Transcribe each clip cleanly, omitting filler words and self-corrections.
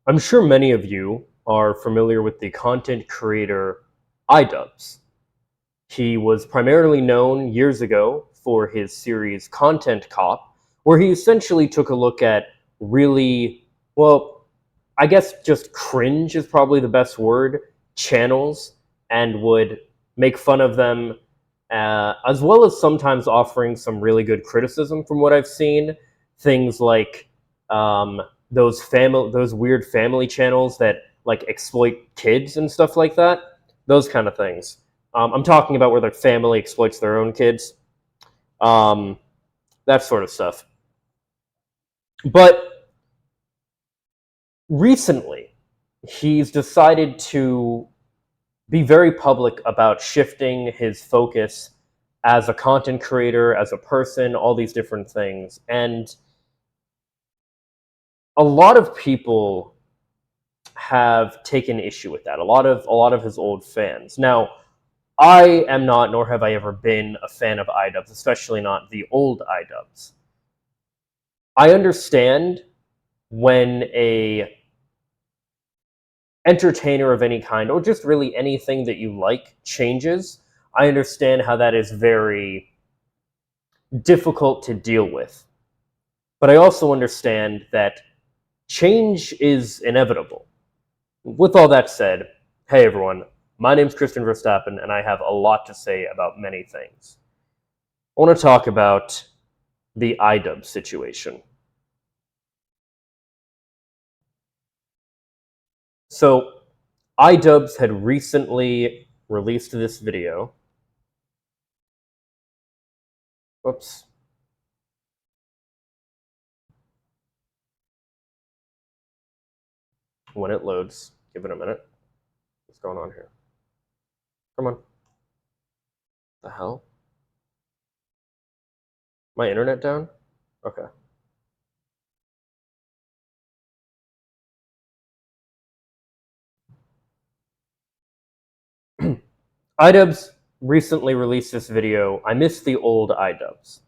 I'm sure many of you are familiar with the content creator Idubbbz. He was primarily known years ago for his series Content Cop, where he essentially took a look at really, well, I guess just cringe is probably the best word, channels, and would make fun of them, as well as sometimes offering some really good criticism from what I've seen. Things like um, those weird family channels that like exploit kids and stuff like that. Those kind of things. I'm talking about where the family exploits their own kids, um, that sort of stuff. But recently, he's decided to be very public about shifting his focus as a content creator, as a person, all these different things. And a lot of people have taken issue with that. A lot of his old fans. Now, I am not, nor have I ever been, a fan of Idubbbz, especially not the old Idubbbz. I understand when a entertainer of any kind, or just really anything that you like, changes. I understand how that is very difficult to deal with. But I also understand that change is inevitable. With all that said, hey everyone, my name's Christian Verstappen, and I have a lot to say about many things. I want to talk about the Idubbbz situation. So, Idubbbz had recently released this video. Whoops. When it loads, give it a minute. What's going on here? Come on. The hell? My internet down? Okay. Idubbbz recently released this video. I miss the old Idubbbz.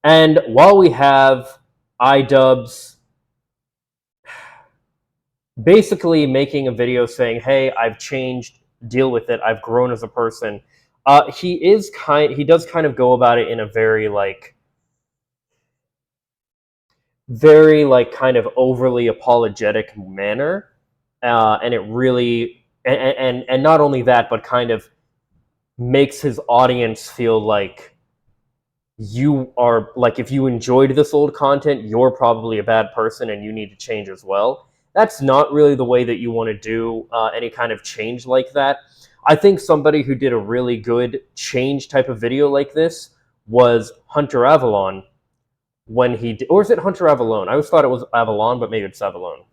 And while we have Idubbbz basically making a video saying, "Hey, I've changed, deal with it. I've grown as a person," he does kind of go about it in a very kind of overly apologetic manner, and it really and not only that, but kind of makes his audience feel like you are like if you enjoyed this old content, you're probably a bad person and you need to change as well. That's not really the way that you want to do any kind of change like that. I think somebody who did a really good change type of video like this was Hunter Avalon when he did, or is it Hunter Avalon? I always thought it was Avalon, but maybe it's Avalon.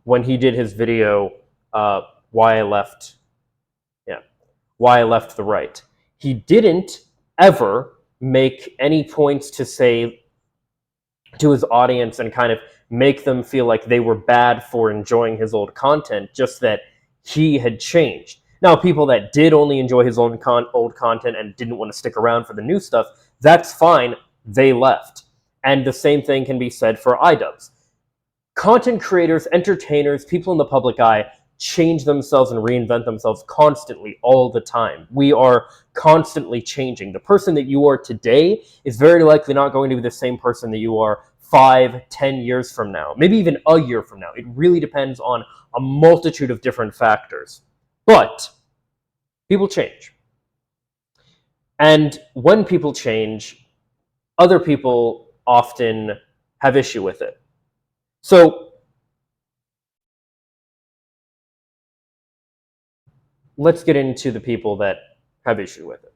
When he did his video, why I left, yeah, why I left the right. He didn't ever make any points to say to his audience and kind of make them feel like they were bad for enjoying his old content, just that he had changed. Now, people that did only enjoy his old content and didn't want to stick around for the new stuff, that's fine. They left. And the same thing can be said for Idubbbz. Content creators, entertainers, people in the public eye change themselves and reinvent themselves constantly, all the time. We are constantly changing. The person that you are today is very likely not going to be the same person that you are 5, 10 years from now, maybe even a year from now. It really depends on a multitude of different factors. But people change. And when people change, other people often have issue with it. So let's get into the people that have issue with it.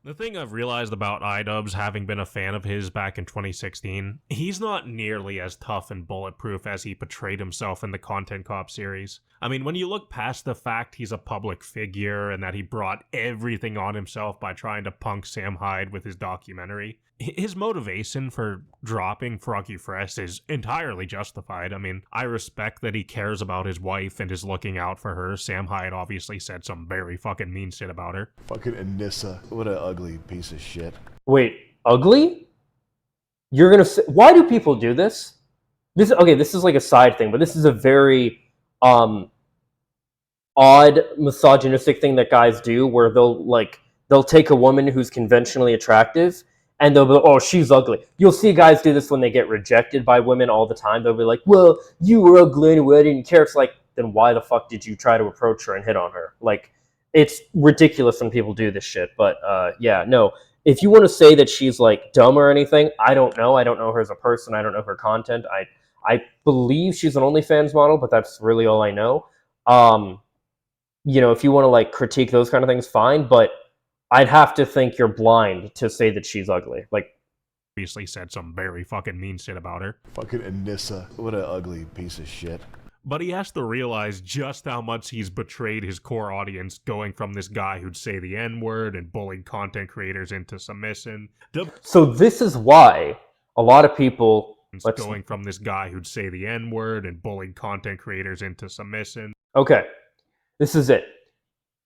The thing I've realized about Idubbbz, having been a fan of his back in 2016, he's not nearly as tough and bulletproof as he portrayed himself in the Content Cop series. I mean, when you look past the fact he's a public figure and that he brought everything on himself by trying to punk Sam Hyde with his documentary, his motivation for dropping Froggy Fresh is entirely justified. I mean, I respect that he cares about his wife and is looking out for her. Sam Hyde obviously said some very fucking mean shit about her. Fucking Anissa. What an ugly piece of shit. Wait, ugly? you're gonna say, why do people do this? This is like a side thing, but this is a very odd misogynistic thing that guys do, where they'll take a woman who's conventionally attractive and they'll be like, oh, she's ugly. You'll see guys do this when they get rejected by women all the time. They'll be like, well, you were ugly anyway, I didn't care. It's like, then why the fuck did you try to approach her and hit on her? Like, it's ridiculous when people do this shit. But yeah, no. If you want to say that she's like dumb or anything, I don't know. I don't know her as a person. I don't know her content. I believe she's an OnlyFans model, but that's really all I know. You know, if you want to like critique those kind of things, fine. But I'd have to think you're blind to say that she's ugly. Like, obviously said some very fucking mean shit about her. Fucking Anissa. What an ugly piece of shit. But he has to realize just how much he's betrayed his core audience, going from this guy who'd say the N-word and bullying content creators into submission. So this is why a lot of people... Going from this guy who'd say the N-word and bullying content creators into submission. Okay, this is it.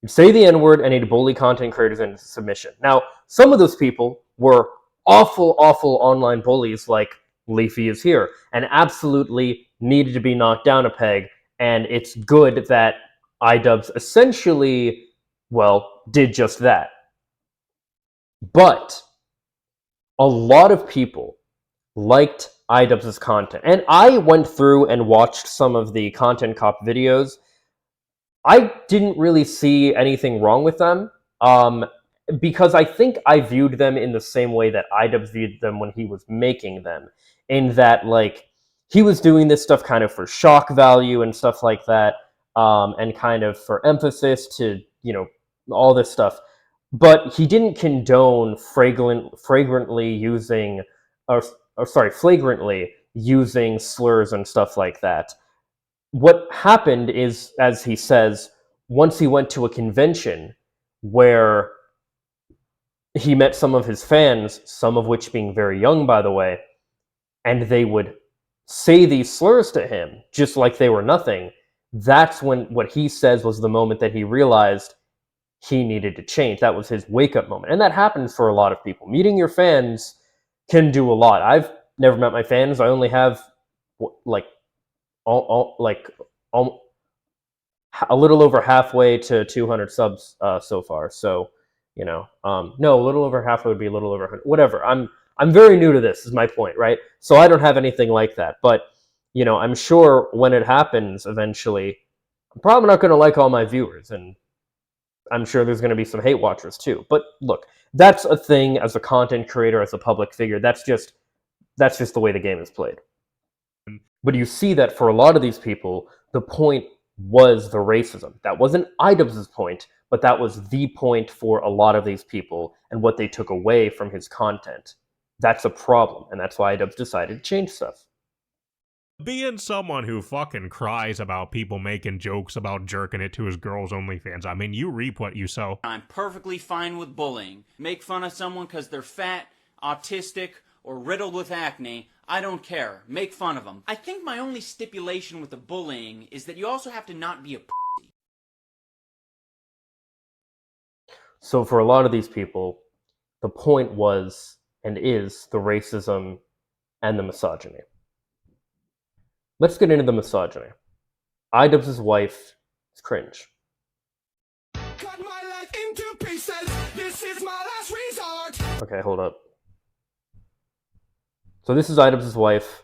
You say the N-word and he'd bully content creators into submission. Now, some of those people were awful, awful online bullies like Leafy is here, and absolutely needed to be knocked down a peg, and it's good that Idubbbz essentially, well, did just that. But a lot of people liked Idubbbz's content, and I went through and watched some of the Content Cop videos. I didn't really see anything wrong with them, because I think I viewed them in the same way that Idubbbz viewed them when he was making them, in that, like, he was doing this stuff kind of for shock value and stuff like that, and kind of for emphasis to, you know, all this stuff. But he didn't condone flagrantly using slurs and stuff like that. What happened is, as he says, once he went to a convention where he met some of his fans, some of which being very young, by the way, and they would say these slurs to him just like they were nothing. That's when what he says was the moment that he realized he needed to change. That was his wake-up moment. And that happens for a lot of people. Meeting your fans can do a lot. I've never met my fans. I only have a little over halfway to 200 subs so far. So, you know, no, a little over halfway would be a little over 100. Whatever. I'm very new to this, is my point, right? So I don't have anything like that. But, you know, I'm sure when it happens eventually, I'm probably not going to like all my viewers, and I'm sure there's going to be some hate watchers too. But look, that's a thing as a content creator, as a public figure. That's just the way the game is played. But you see that for a lot of these people, the point was the racism. That wasn't Idubbbz's point, but that was the point for a lot of these people and what they took away from his content. That's a problem, and that's why Idubbbz decided to change stuff. Being someone who fucking cries about people making jokes about jerking it to his girl's OnlyFans, I mean, you reap what you sow. I'm perfectly fine with bullying. Make fun of someone because they're fat, autistic, or riddled with acne. I don't care. Make fun of them. I think my only stipulation with the bullying is that you also have to not be a pussy. So for a lot of these people, the point was and is the racism and the misogyny. Let's get into the misogyny. Idubbbz's wife is cringe. Cut my life into pieces. This is my last resort. Okay, hold up. So this is Idubbbz's wife,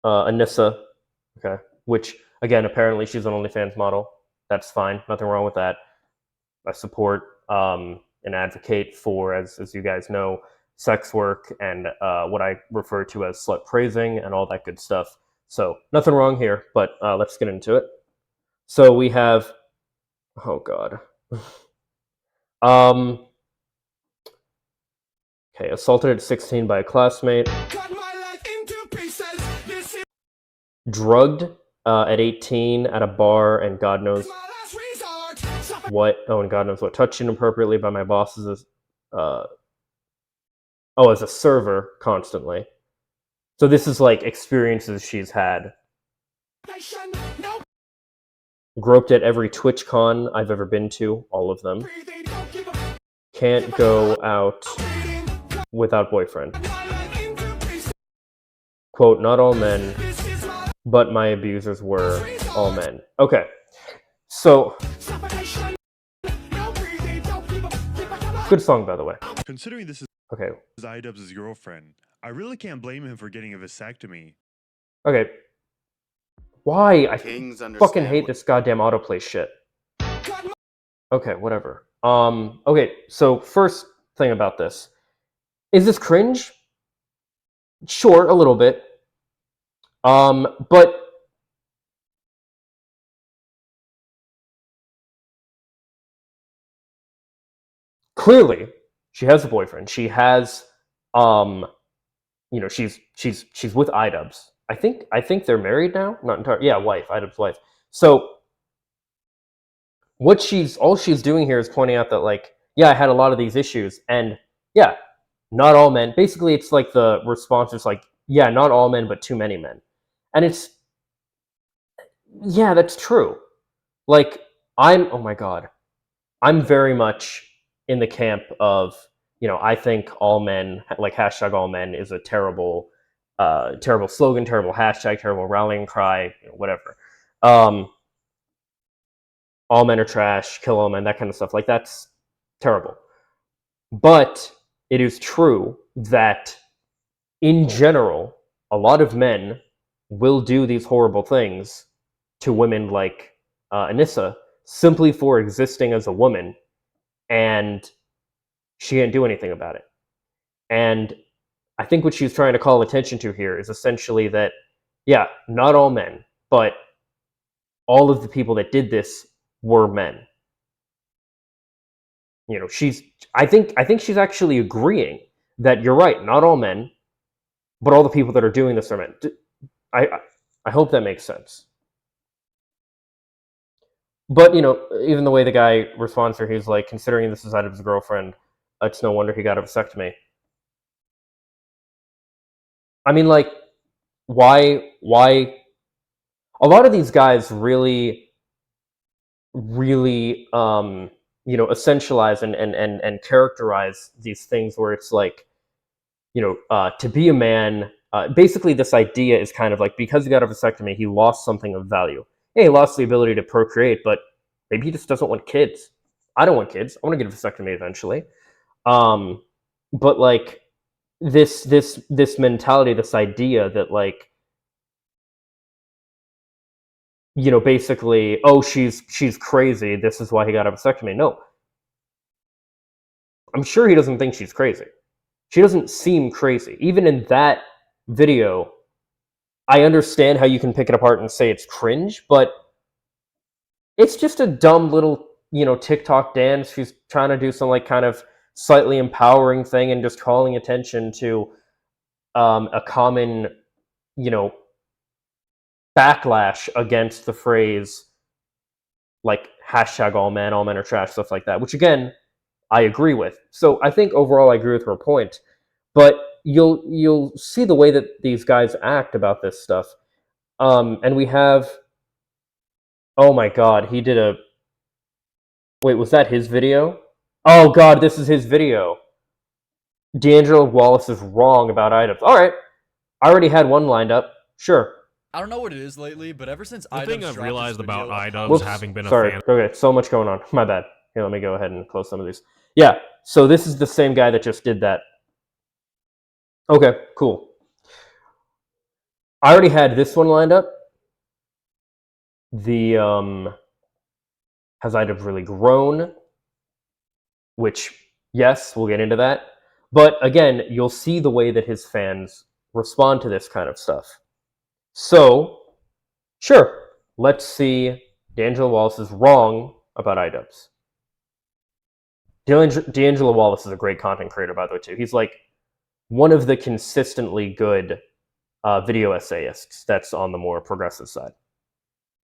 Anissa, okay, which, again, apparently she's an OnlyFans model. That's fine. Nothing wrong with that. I support and advocate for, as you guys know, sex work and what I refer to as slut praising and all that good stuff. So nothing wrong here, but let's get into it. So we have, oh God. Okay, assaulted at 16 by a classmate. Cut my life into pieces. This is Drugged at 18 at a bar, and God knows my last resort. what. Oh, and God knows what. Touched inappropriately by my bosses. As a server constantly. So this is like experiences she's had. No Groped at every TwitchCon I've ever been to, all of them. breathing, don't give a Can't go out without boyfriend. Cut my life into pieces. Quote, not all men, This is my but my abusers were all men. Okay, so suffocation. No breathing, don't keep up. good song, by the way. Considering this is Okay, Idubbbz' girlfriend, I really can't blame him for getting a vasectomy. okay. Why? I Kings fucking understand hate what- this goddamn autoplay shit. Cut my Okay, whatever. Okay, so first thing about this. Is this cringe? Sure, a little bit. But clearly she has a boyfriend. She has she's with Idubbbz. I think they're married now. Not entirely. Yeah, wife, Idubbbz' wife. So all she's doing here is pointing out that, like, yeah, I had a lot of these issues, and yeah, not all men. Basically, it's like the response is like, yeah, not all men, but too many men. And it's, yeah, that's true. Like, oh my God, I'm very much in the camp of, I think all men, like hashtag all men is a terrible, terrible slogan, terrible hashtag, terrible rallying cry, whatever. All men are trash, kill all men, that kind of stuff. Like, that's terrible. But it is true that, in general, a lot of men will do these horrible things to women like Anissa simply for existing as a woman, and she didn't do anything about it. And I think what she's trying to call attention to here is essentially that, yeah, not all men, but all of the people that did this were men. I think she's actually agreeing that you're right, not all men, but all the people that are doing this are men. I hope that makes sense. But, even the way the guy responds here, he's like, considering this is Idubbbz' girlfriend, it's no wonder he got a vasectomy. I mean, like, why? A lot of these guys really essentialize and characterize these things where it's like, to be a man, basically this idea is kind of like, because he got a vasectomy, he lost something of value. Yeah, he lost the ability to procreate, but maybe he just doesn't want kids. I don't want kids. I want to get a vasectomy eventually. But like this mentality, this idea that, like, basically, oh, she's crazy, this is why he got a vasectomy. No. I'm sure he doesn't think she's crazy. She doesn't seem crazy. Even in that video, I understand how you can pick it apart and say it's cringe, but it's just a dumb little, TikTok dance. She's trying to do some, like, kind of slightly empowering thing and just calling attention to a common, backlash against the phrase, like, hashtag all men are trash, stuff like that, which, again, I agree with. So I think overall I agree with her point, but you'll see the way that these guys act about this stuff. And we have, oh my God, he did a, wait, was that his video? Oh God, this is his video. D'Angelo Wallace is wrong about Idubbbz. All right, I already had one lined up. Sure. I don't know what it is lately, but ever since The Idubbbz thing I've dropped realized his about video Idubbbz Whoops, having been a sorry. fan. Okay, so much going on. My bad. Here, let me go ahead and close some of these. Yeah, so this is the same guy that just did that. Okay, cool. I already had this one lined up. The has Idubbbz really grown? Which, yes, we'll get into that. But again, you'll see the way that his fans respond to this kind of stuff. So, sure, let's see D'Angelo Wallace is wrong about Idubbbz. D'Angelo Wallace is a great content creator, by the way, too. He's like one of the consistently good video essayists that's on the more progressive side.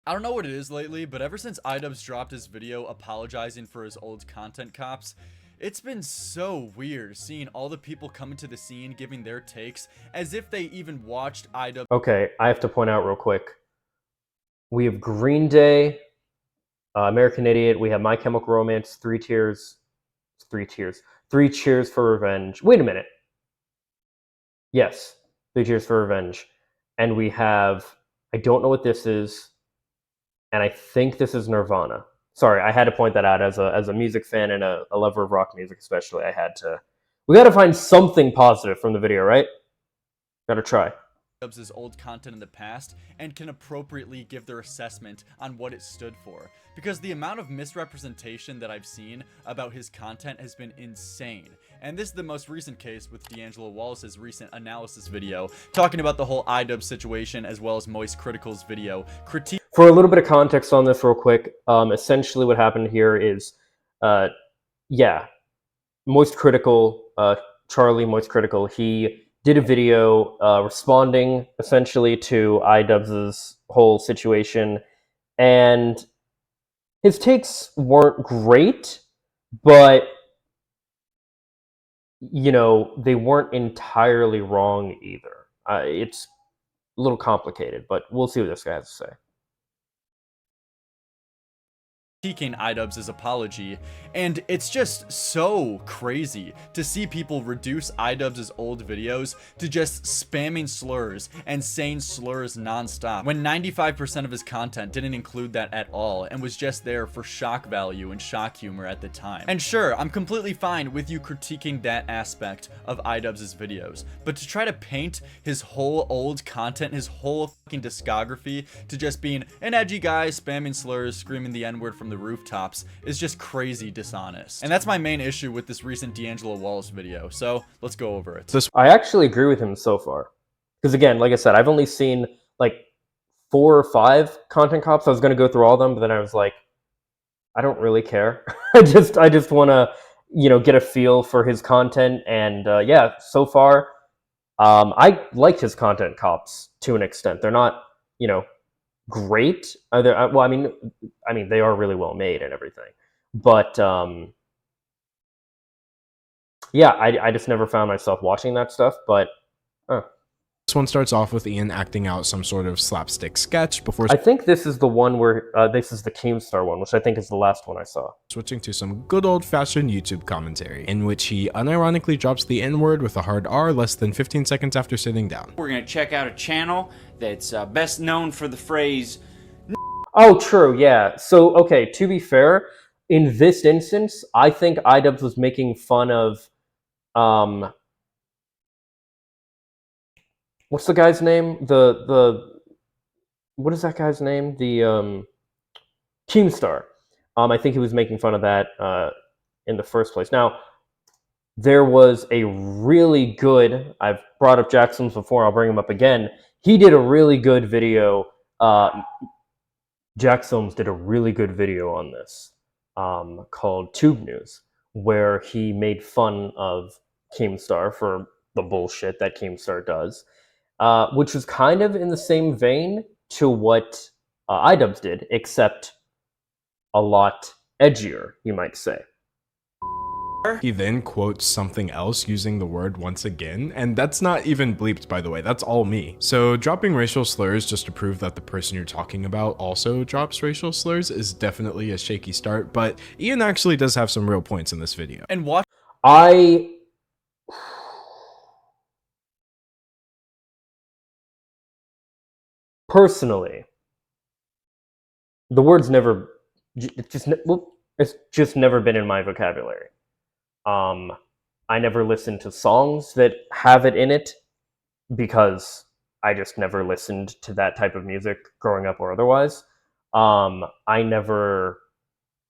I don't know what it is lately, but ever since Idubbbz dropped his video apologizing for his old content cops, it's been so weird seeing all the people coming to the scene giving their takes as if they even watched Idubbbz. Okay, I have to point out real quick. We have Green Day, American Idiot. We have My Chemical Romance, Three Cheers for Revenge. Wait a minute. Yes, Three Cheers for Revenge. And we have, I don't know what this is, and I think this is Nirvana. Sorry, I had to point that out as a music fan and a lover of rock music especially. I had to. We got to find something positive from the video, right? Got to try. Idubbbz' old content in the past and can appropriately give their assessment on what it stood for. Because the amount of misrepresentation that I've seen about his content has been insane. And this is the most recent case with D'Angelo Wallace's recent analysis video, talking about the whole Idubbbz situation as well as Moist Critical's video. For a little bit of context on this real quick, essentially what happened here is, yeah, Moist Critical, Charlie Moist Critical, he did a video responding essentially to Idubbbz's whole situation, and his takes weren't great, but you know, they weren't entirely wrong either. It's a little complicated, but we'll see what this guy has to say. Critiquing Idubbbz's apology, and it's just so crazy to see people reduce Idubbbz's old videos to just spamming slurs and saying slurs non-stop, when 95% of his content didn't include that at all and was just there for shock value and shock humor at the time. And sure, I'm completely fine with you critiquing that aspect of Idubbbz's videos, but to try to paint his whole old content, his whole fucking discography, to just being an edgy guy spamming slurs, screaming the N-word from the rooftops is just crazy dishonest. And that's my main issue with this recent D'Angelo Wallace video, so let's go over it. I actually agree with him so far. Because again, like I said, I've only seen like 4 or 5 content cops. I was going to go through all of them, but then I was like, I don't really care. I just want to, you know, get a feel for his content. And yeah, so far, I like his content cops to an extent. They're not, you know, great. Well, I mean, they are really well made and everything, but yeah, I just never found myself watching that stuff. But this one starts off with Ian acting out some sort of slapstick sketch before I think this is the one where this is the Keemstar one, which I think is the last one I saw. switching to some good old-fashioned YouTube commentary, in which he unironically drops the N-word with a hard R less than 15 seconds after sitting down. We're going to check out a channel that's best known for the phrase. Oh, true, yeah. So, okay, to be fair, in this instance, I think Idubbbz was making fun of, what's the guy's name? What is that guy's name? The, Keemstar. I think he was making fun of that, in the first place. Now, there was a really good, I've brought up Jack Sims before, I'll bring him up again. He did a really good video, Jack Sims did a really good video on this, called Tube News, where he made fun of Keemstar for the bullshit that Keemstar does, which was kind of in the same vein to what Idubbbz did, except a lot edgier, you might say. He then quotes something else using the word once again, and that's not even bleeped, by the way, that's all me. So dropping racial slurs just to prove that the person you're talking about also drops racial slurs is definitely a shaky start, but Ian actually does have some real points in this video. And watch Personally, the word's never, it's just never been in my vocabulary. I never listened to songs that have it in it because I just never listened to that type of music growing up or otherwise. I never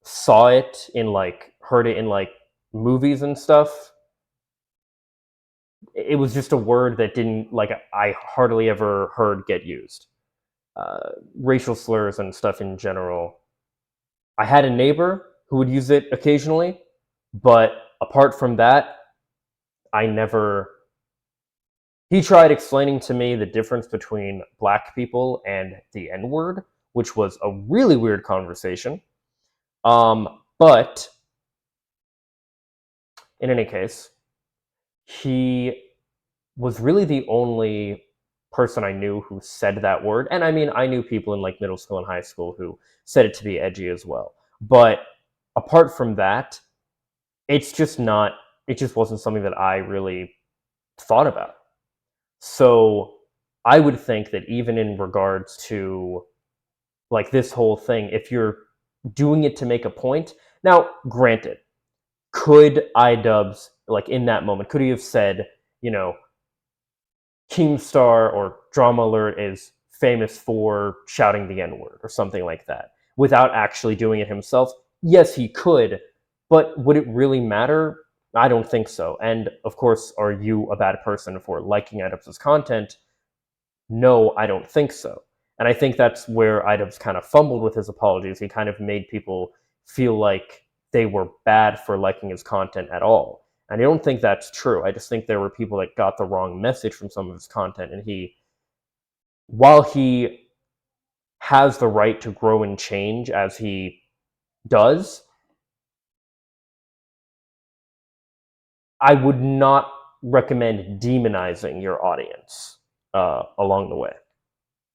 saw it in heard it in movies and stuff. It was just a word that didn't, I hardly ever heard get used. Racial slurs and stuff in general. I had a neighbor who would use it occasionally, but apart from that, he tried explaining to me the difference between black people and the N-word, which was a really weird conversation. But in any case, he was really the only person I knew who said that word. And I mean, I knew people in middle school and high school who said it to be edgy as well. But apart from that, it just wasn't something that I really thought about. So I would think that even in regards to like this whole thing, if you're doing it to make a point, now granted, could Idubbbz, like in that moment, could he have said, you know, Keemstar or Drama Alert is famous for shouting the N-word or something like that without actually doing it himself? Yes, he could, but would it really matter? I don't think so. And of course, are you a bad person for liking Idubbbz's content? No, I don't think so. And I think that's where Idubbbz kind of fumbled with his apologies. He kind of made people feel like they were bad for liking his content at all. And I don't think that's true. I just think there were people that got the wrong message from some of his content. And while he has the right to grow and change as he does, I would not recommend demonizing your audience along the way.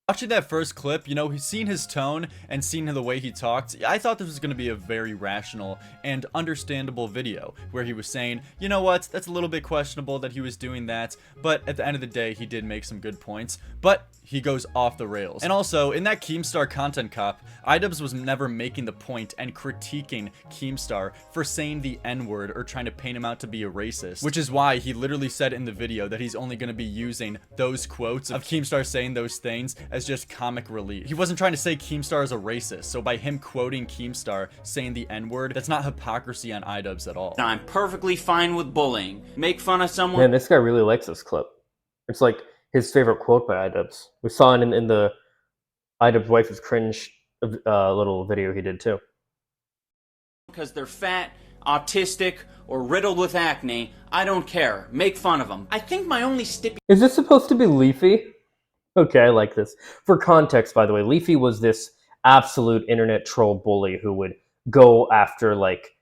Watching that first clip, you know, seeing his tone and seeing the way he talked, I thought this was going to be a very rational and understandable video where he was saying, you know what, that's a little bit questionable that he was doing that, but at the end of the day, he did make some good points, but he goes off the rails. And also, in that Keemstar content cop, Idubbbz was never making the point and critiquing Keemstar for saying the N-word or trying to paint him out to be a racist, which is why he literally said in the video that he's only going to be using those quotes of Keemstar saying those things as just comic relief. He wasn't trying to say Keemstar is a racist, so by him quoting Keemstar saying the N-word, that's not hypocrisy on Idubbbz at all. I'm perfectly fine with bullying. Make fun of someone. Man, this guy really likes this clip. It's like his favorite quote by Idubbbz. We saw it in the Idubbbz wife is cringe little video he did too. Because they're fat, autistic, or riddled with acne, I don't care. Make fun of them. I think my only Is this supposed to be Leafy? Okay, I like this. For context, by the way, Leafy was this absolute internet troll bully who would go after like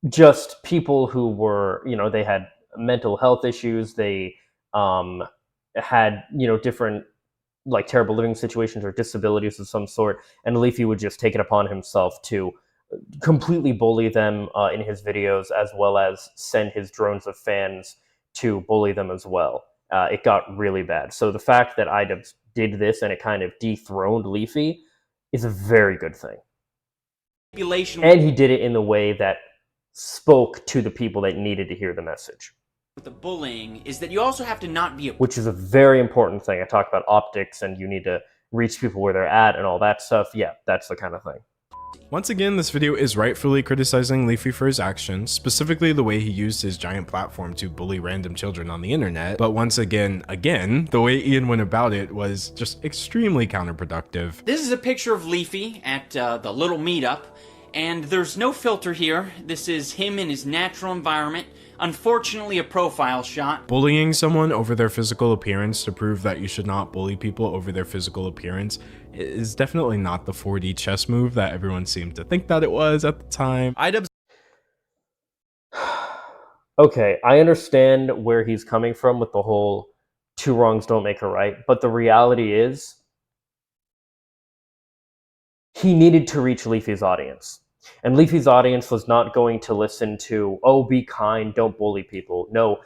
just people who were, you know, they had mental health issues, they had, you know, different like terrible living situations or disabilities of some sort, and Leafy would just take it upon himself to completely bully them in his videos, as well as send his drones of fans to bully them as well. It got really bad. So the fact that Idubbbz did this and it kind of dethroned Leafy is a very good thing. And he did it in the way that spoke to the people that needed to hear the message. With the bullying is that you also have to not be a... Which is a very important thing. I talked about optics and you need to reach people where they're at and all that stuff. Yeah, that's the kind of thing. Once again, this video is rightfully criticizing Leafy for his actions, specifically the way he used his giant platform to bully random children on the internet. But once again, the way Ian went about it was just extremely counterproductive. This is a picture of Leafy at the little meetup, and there's no filter here. This is him in his natural environment. Unfortunately, a profile shot. Bullying someone over their physical appearance to prove that you should not bully people over their physical appearance is definitely not the 4D chess move that everyone seemed to think that it was at the time. Idubbbz. Okay, I understand where he's coming from with the whole two wrongs don't make a right, but the reality is he needed to reach Leafy's audience. And Leafy's audience was not going to listen to, oh, be kind, don't bully people. No,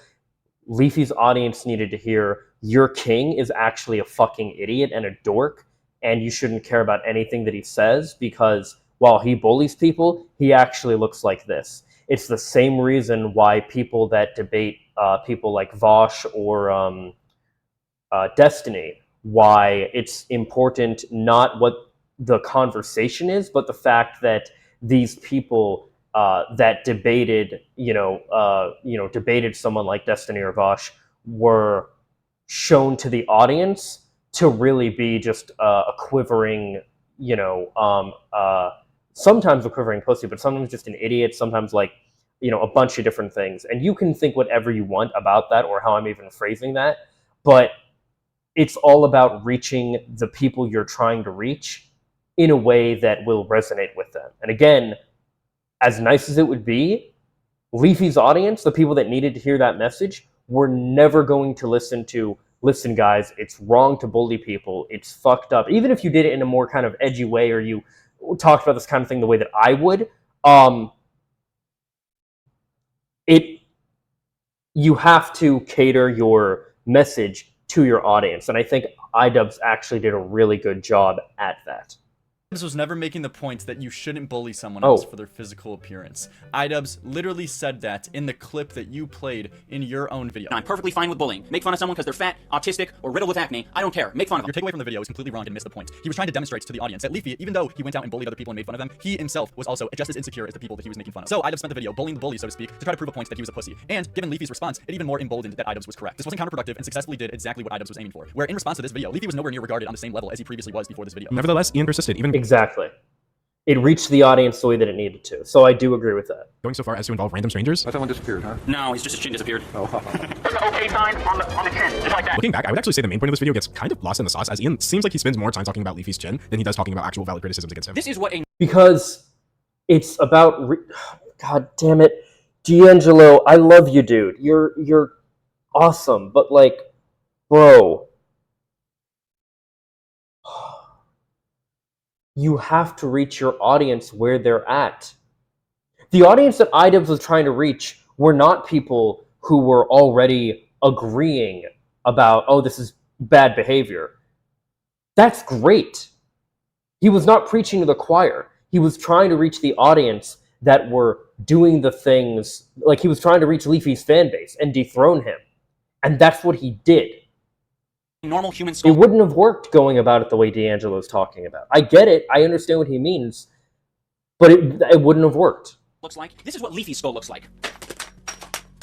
Leafy's audience needed to hear, your king is actually a fucking idiot and a dork, and you shouldn't care about anything that he says, because while he bullies people, he actually looks like this. It's the same reason why people that debate people like Vosh or Destiny, why it's important not what the conversation is, but the fact that these people that debated, debated someone like Destiny or Vosh were shown to the audience to really be just a quivering, sometimes a quivering pussy, but sometimes just an idiot, sometimes like, a bunch of different things. And you can think whatever you want about that or how I'm even phrasing that, but it's all about reaching the people you're trying to reach in a way that will resonate with them. And again, as nice as it would be, Leafy's audience, the people that needed to hear that message, were never going to listen to, listen guys, it's wrong to bully people, it's fucked up. Even if you did it in a more kind of edgy way, or you talked about this kind of thing the way that I would, you have to cater your message to your audience. And I think Idubbbz actually did a really good job at that. Idubbbz was never making the point that you shouldn't bully someone else for their physical appearance. Idubbbz literally said that in the clip that you played in your own video. I'm perfectly fine with bullying. Make fun of someone because they're fat, autistic, or riddled with acne. I don't care. Make fun of them. Your takeaway from the video is completely wrong and missed the point. He was trying to demonstrate to the audience that Leafy, even though he went out and bullied other people and made fun of them, he himself was also just as insecure as the people that he was making fun of. So Idubbbz spent the video bullying the bully, so to speak, to try to prove a point that he was a pussy. And given Leafy's response, it even more emboldened that Idubbbz was correct. This wasn't counterproductive and successfully did exactly what Idubbbz was aiming for. Where in response to this video, Leafy was nowhere near regarded on the same level as he previously was before this video. Nevertheless, Ian persisted, even Exactly. It reached the audience the way that it needed to. So I do agree with that. going so far as to involve random strangers. I thought one disappeared, huh? No, he's just his chin disappeared. Oh, Okay sign on the chin, just like that. Looking back, I would actually say the main point of this video gets kind of lost in the sauce, as Ian seems like he spends more time talking about Leafy's chin than he does talking about actual valid criticisms against him. This is what a Because it's about... God damn it. D'Angelo, I love you, dude. You're awesome. But, like, bro... You have to reach your audience where they're at. The audience that Idubbbz was trying to reach were not people who were already agreeing about, oh, this is bad behavior. That's great. He was not preaching to the choir. He was trying to reach the audience that were doing the things, like he was trying to reach Leafy's fan base and dethrone him. And that's what he did. normal human It skull wouldn't have worked going about it the way D'Angelo's talking about. I get it. I understand what he means. But it wouldn't have worked. looks like. This is what Leafy's skull looks like.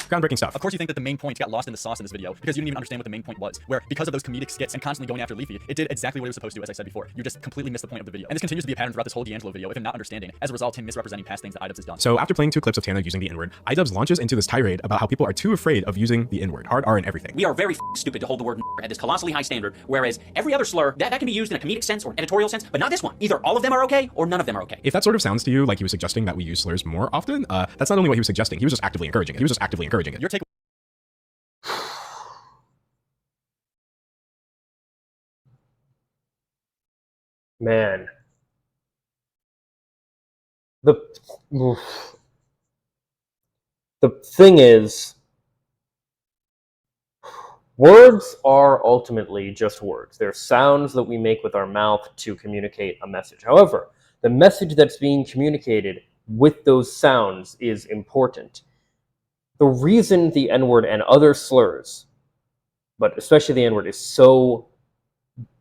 Groundbreaking stuff. Of course you think that the main point got lost in the sauce in this video, because you didn't even understand what the main point was, where because of those comedic skits and constantly going after Leafy, it did exactly what it was supposed to, as I said before. You just completely missed the point of the video. And this continues to be a pattern throughout this whole D'Angelo video, with him not understanding, as a result, him misrepresenting past things that Idubbbz has done. So after playing 2 clips of Tana using the N-word, Idubbbz launches into this tirade about how people are too afraid of using the N-word, hard R and everything. We are very stupid to hold the word at this colossally high standard, whereas every other slur, that can be used in a comedic sense or editorial sense, but not this one. Either all of them are okay, or none of them are okay. If that sort of sounds to you like he was suggesting that we use slurs more often, that's not only what he was suggesting, he was just actively encouraging it. Your take Man. The thing is, words are ultimately just words. They're sounds that we make with our mouth to communicate a message. However, the message that's being communicated with those sounds is important. The reason the N-word and other slurs, but especially the N-word, is so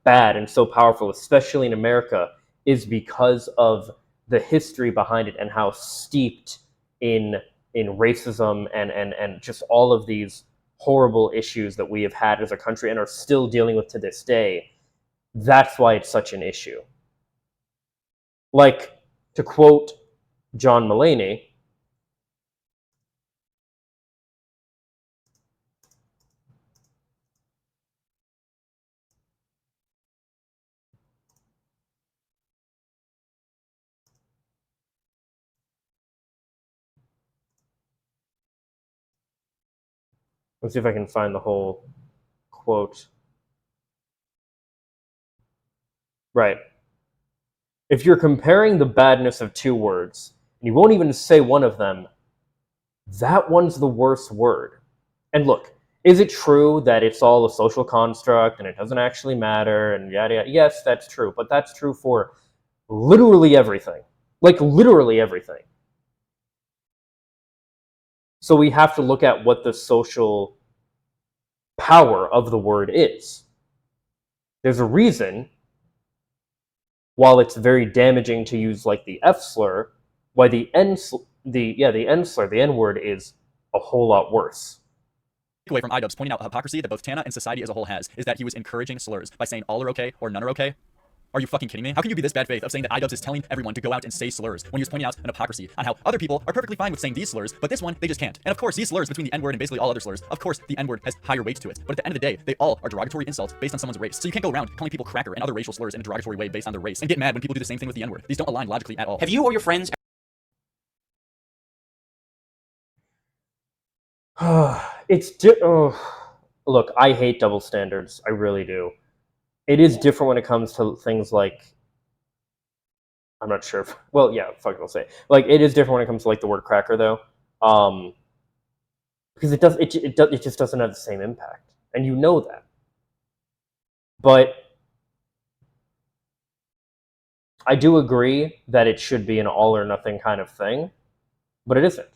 bad and so powerful, especially in America, is because of the history behind it and how steeped in racism and just all of these horrible issues that we have had as a country and are still dealing with to this day. That's why it's such an issue. Like, to quote John Mulaney, let's see if I can find the whole quote. Right. If you're comparing the badness of 2 words, and you won't even say one of them, that one's the worst word. And look, is it true that it's all a social construct and it doesn't actually matter and yada yada? Yes, that's true, but that's true for literally everything. Like, literally everything. So we have to look at what the social power of the word is. There's a reason, while it's very damaging to use like the F slur, why the N slur, the N-word is a whole lot worse. away from Idubbbz pointing out hypocrisy that both Tana and society as a whole has is that he was encouraging slurs by saying all are okay or none are okay. Are you fucking kidding me? How can you be this bad faith of saying that Idubbbz is telling everyone to go out and say slurs when he was pointing out an hypocrisy on how other people are perfectly fine with saying these slurs, but this one, they just can't. And of course, these slurs between the N-word and basically all other slurs, of course, the N-word has higher weights to it. But at the end of the day, they all are derogatory insults based on someone's race. So you can't go around calling people cracker and other racial slurs in a derogatory way based on their race and get mad when people do the same thing with the N-word. These don't align logically at all. Have you or your friends Look, I hate double standards. I really do. It is different when it comes to things like, I'm not sure if, well, yeah, fuck it, I'll say. Like, it is different when it comes to like the word cracker though. Because it just doesn't have the same impact. And you know that. But I do agree that it should be an all or nothing kind of thing, but it isn't.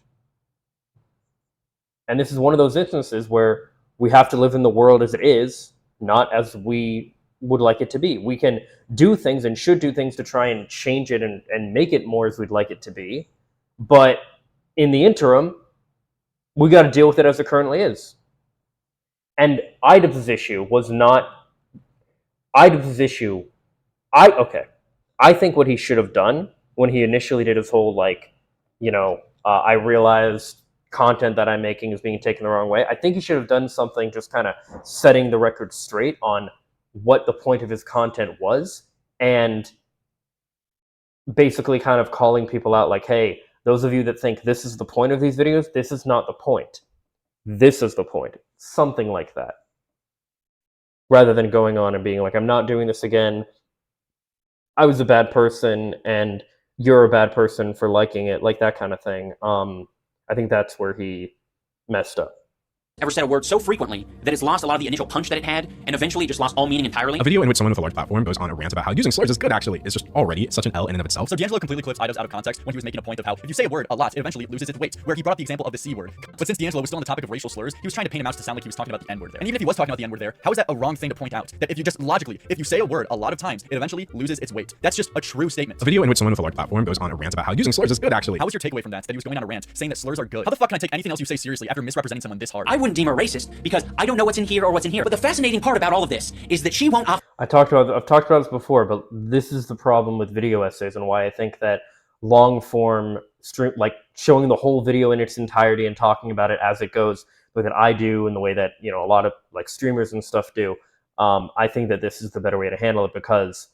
And this is one of those instances where we have to live in the world as it is, not as we would like it to be. We can do things and should do things to try and change it and make it more as we'd like it to be. But in the interim, we got to deal with it as it currently is. And Idubbbz's issue was not Idubbbz's issue. I think what he should have done when he initially did his whole, like, I realized content that I'm making is being taken the wrong way. I think he should have done something just kind of setting the record straight on what the point of his content was, and basically kind of calling people out like, hey, those of you that think this is the point of these videos, this is not the point. This is the point. Something like that. Rather than going on and being like, I'm not doing this again. I was a bad person and you're a bad person for liking it, like that kind of thing. I think that's where he messed up. Ever said a word so frequently that it's lost a lot of the initial punch that it had, and eventually it just lost all meaning entirely? A video in which someone with a large platform goes on a rant about how using slurs is good actually is just already such an L in and of itself. So D'Angelo completely clips Idubbbz out of context when he was making a point of how if you say a word a lot, it eventually loses its weight, where he brought up the example of the C word. But since D'Angelo was still on the topic of racial slurs, he was trying to paint him out to sound like he was talking about the N word there. And even if he was talking about the N word there, how is that a wrong thing to point out? That if you just logically, if you say a word a lot of times, it eventually loses its weight. That's just a true statement. A video in which someone with a large platform goes on a rant about how using slurs is good actually. How was your takeaway from that? That he was going on a rant saying that slurs are good? How the fuck can I take anything else you say seriously after misrepresenting someone this hard? I wouldn't deem her racist because I don't know what's in here or what's in here. But the fascinating part about all of this is that she won't I've talked about this before, but this is the problem with video essays and why I think that long form stream, like showing the whole video in its entirety and talking about it as it goes, the way that I do and the way that, a lot of like streamers and stuff do, I think that this is the better way to handle it, because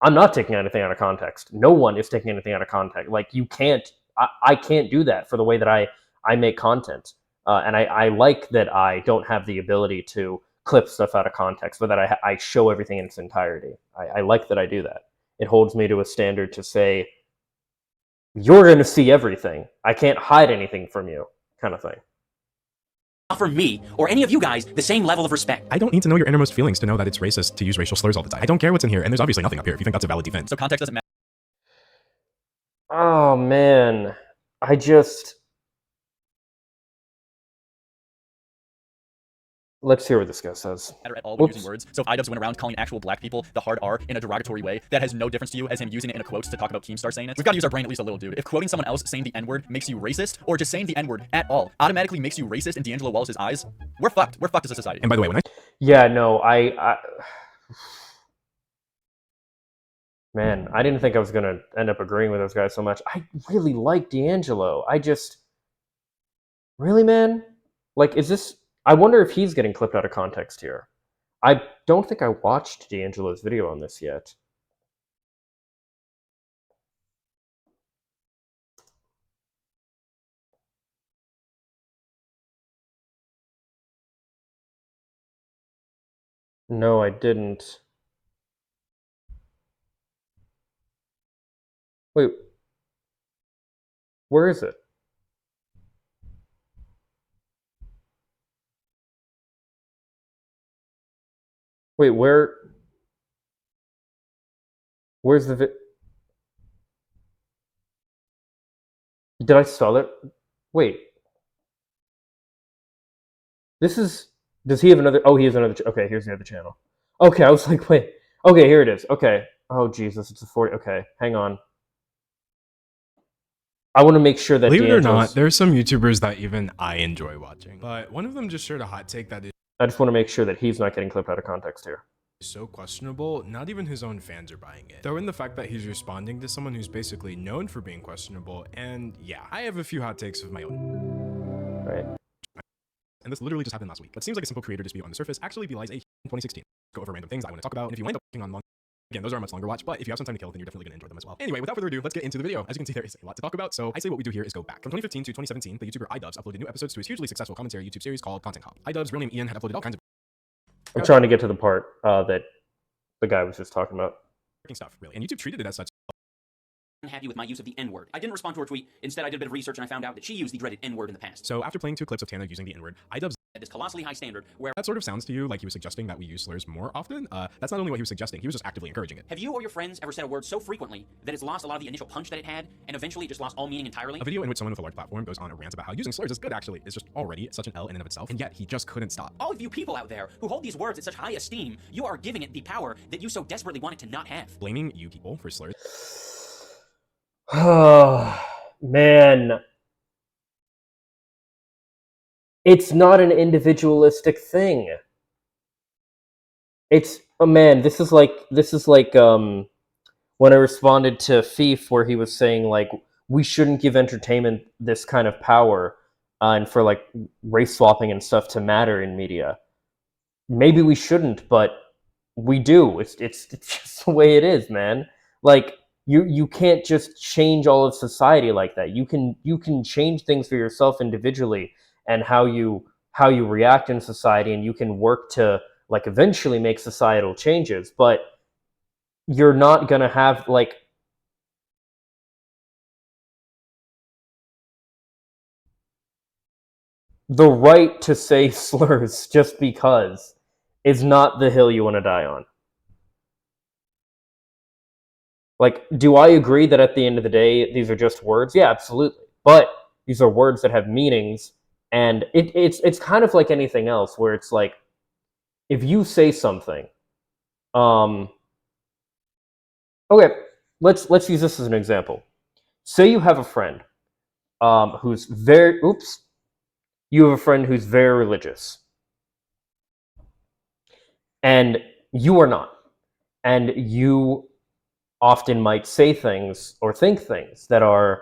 I'm not taking anything out of context. No one is taking anything out of context. Like, you can't, I can't do that for the way that I make content. And I like that I don't have the ability to clip stuff out of context, but that I show everything in its entirety. I like that I do that. It holds me to a standard to say, you're going to see everything. I can't hide anything from you, kind of thing. Offer me or any of you guys the same level of respect. I don't need to know your innermost feelings to know that it's racist to use racial slurs all the time. I don't care what's in here, and there's obviously nothing up here if you think that's a valid defense. So context doesn't matter. Oh, man. Let's hear what this guy says. At all when using words. So if Idubbbz went around calling actual black people the hard R in a derogatory way, that has no difference to you as him using it in a quote to talk about Keemstar saying it. We've got to use our brain at least a little, dude. If quoting someone else saying the N-word makes you racist, or just saying the N-word at all automatically makes you racist in D'Angelo Wallace's eyes, we're fucked. We're fucked as a society. And by the way, when Yeah, no, Man, I didn't think I was going to end up agreeing with those guys so much. I really like D'Angelo. Really, man? Like, I wonder if he's getting clipped out of context here. I don't think I watched D'Angelo's video on this yet. No, I didn't. Wait. Where is it? Wait, where's the Did I spell it? Wait. Does he have another? Oh, he has another. Okay, here's the other channel. Okay, I was like, wait. Okay, here it is. Okay. Oh, Jesus, it's a 40. Okay, hang on. I want to make sure that believe it or not, there are some YouTubers that even I enjoy watching. But one of them just shared a hot take that is I just want to make sure that he's not getting clipped out of context here. So questionable, not even his own fans are buying it. Throw in the fact that he's responding to someone who's basically known for being questionable, and yeah, I have a few hot takes of my own. Right. And this literally just happened last week. What seems like a simple creator dispute on the surface actually belies in 2016. Go over random things I want to talk about, and if you wind up working on long, again, those are a much longer watch, but if you have some time to kill, then you're definitely going to enjoy them as well. Anyway, without further ado, let's get into the video. As you can see, there is a lot to talk about, so I say what we do here is go back. From 2015 to 2017, the YouTuber Idubbbz uploaded new episodes to his hugely successful commentary YouTube series called Content Cop. Idubbbz, real name Ian, had uploaded all kinds of I'm trying to get to the part that the guy was just talking about. Stuff, really, and YouTube treated it as such. Unhappy with my use of the N-word. I didn't respond to her tweet. Instead, I did a bit of research and I found out that she used the dreaded N-word in the past. So after playing 2 clips of Tana using the N-word, Idubbbz this colossally high standard where... That sort of sounds to you like he was suggesting that we use slurs more often. That's not only what he was suggesting, he was just actively encouraging it. Have you or your friends ever said a word so frequently that it's lost a lot of the initial punch that it had, and eventually just lost all meaning entirely? A video in which someone with a large platform goes on a rant about how using slurs is good actually is just already such an L in and of itself, and yet he just couldn't stop. All of you people out there who hold these words in such high esteem, you are giving it the power that you so desperately want it to not have. Blaming you people for slurs. Oh, man. It's not an individualistic thing. It's, oh man, this is like when I responded to Thief, where he was saying like we shouldn't give entertainment this kind of power, and for like race swapping and stuff to matter in media. Maybe we shouldn't, but we do. It's just the way it is, man. Like you can't just change all of society like that. You can change things for yourself individually and how you react in society, and you can work to like eventually make societal changes, but you're not gonna have like the right to say slurs just because is not the hill you want to die on. Like, do I agree that at the end of the day these are just words? Yeah, absolutely. But these are words that have meanings, and it's kind of like anything else, where it's like if you say something, okay, let's use this as an example. Say you have a friend who's very religious, and you are not, and you often might say things or think things that are,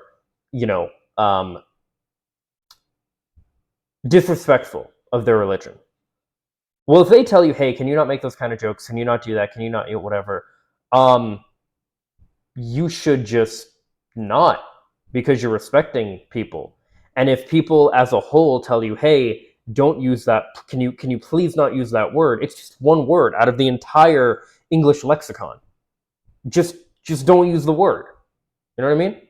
disrespectful of their religion. Well, if they tell you, hey, can you not make those kind of jokes? Can you not do that? Can you not, whatever? You should just not, because you're respecting people. And if people as a whole tell you, hey, don't use that, can you please not use that word? It's just one word out of the entire English lexicon. Just don't use the word. You know what I mean?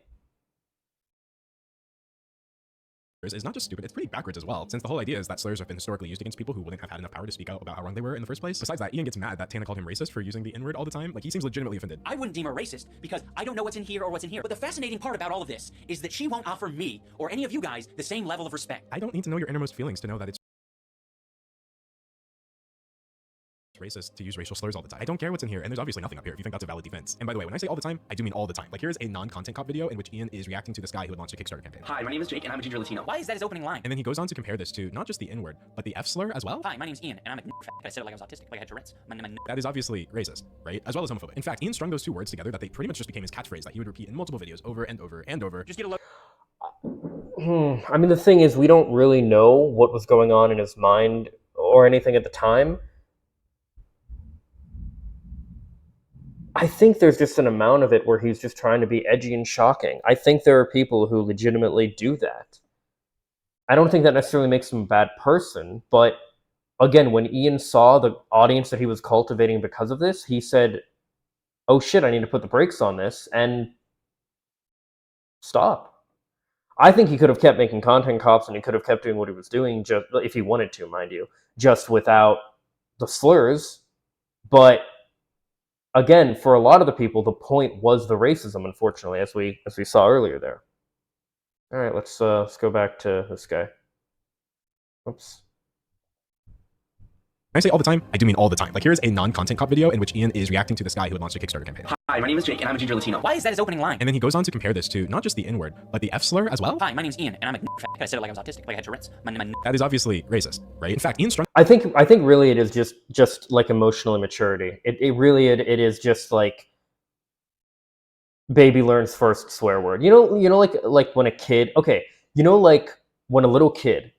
Is not just stupid, it's pretty backwards as well, since the whole idea is that slurs have been historically used against people who wouldn't have had enough power to speak out about how wrong they were in the first place. Besides that, Ian gets mad that Tana called him racist for using the N-word all the time. Like, he seems legitimately offended. I wouldn't deem her racist because I don't know what's in here or what's in here. But the fascinating part about all of this is that she won't offer me or any of you guys the same level of respect. I don't need to know your innermost feelings to know that it's racist to use racial slurs all the time. I don't care what's in here, and there's obviously nothing up here if you think that's a valid defense. And by the way, when I say all the time, I do mean all the time. Like, here's a non-content cop video in which Ian is reacting to this guy who had launched a Kickstarter campaign. Hi, my name is Jake, and I'm a ginger Latino. Why is that his opening line? And then he goes on to compare this to not just the N-word, but the F slur as well. Hi, my name's Ian, and I'm a fat. I said it like I was autistic, like I had Tourette's. That is obviously racist, right? As well as homophobic. In fact, Ian strung those two words together that they pretty much just became his catchphrase that he would repeat in multiple videos over and over and over. Just get a look. I mean, the thing is, we don't really know what was going on in his mind or anything at the time. I think there's just an amount of it where he's just trying to be edgy and shocking. I think there are people who legitimately do that. I don't think that necessarily makes him a bad person, but again, when Ian saw the audience that he was cultivating because of this, he said, oh shit, I need to put the brakes on this and stop. I think he could have kept making content cops, and he could have kept doing what he was doing, just if he wanted to, mind you, just without the slurs, but again, for a lot of the people, the point was the racism, unfortunately, as we saw earlier there. All right, let's go back to this guy. Oops. When I say all the time, I do mean all the time. Like, here's a non-content cop video in which Ian is reacting to this guy who had launched a Kickstarter campaign. Hi, my name is Jake, and I'm a ginger Latino. Why is that his opening line? And then he goes on to compare this to not just the N-word, but the F slur as well. Hi, my name's Ian, and I'm a fat. I said it like I was autistic, like I had Tourette's. That is obviously racist, right? In fact, Ian strung. I think really it is just like emotional immaturity. It is just like baby learns first swear word. You know, like when a kid. Okay, you know, like when a little kid,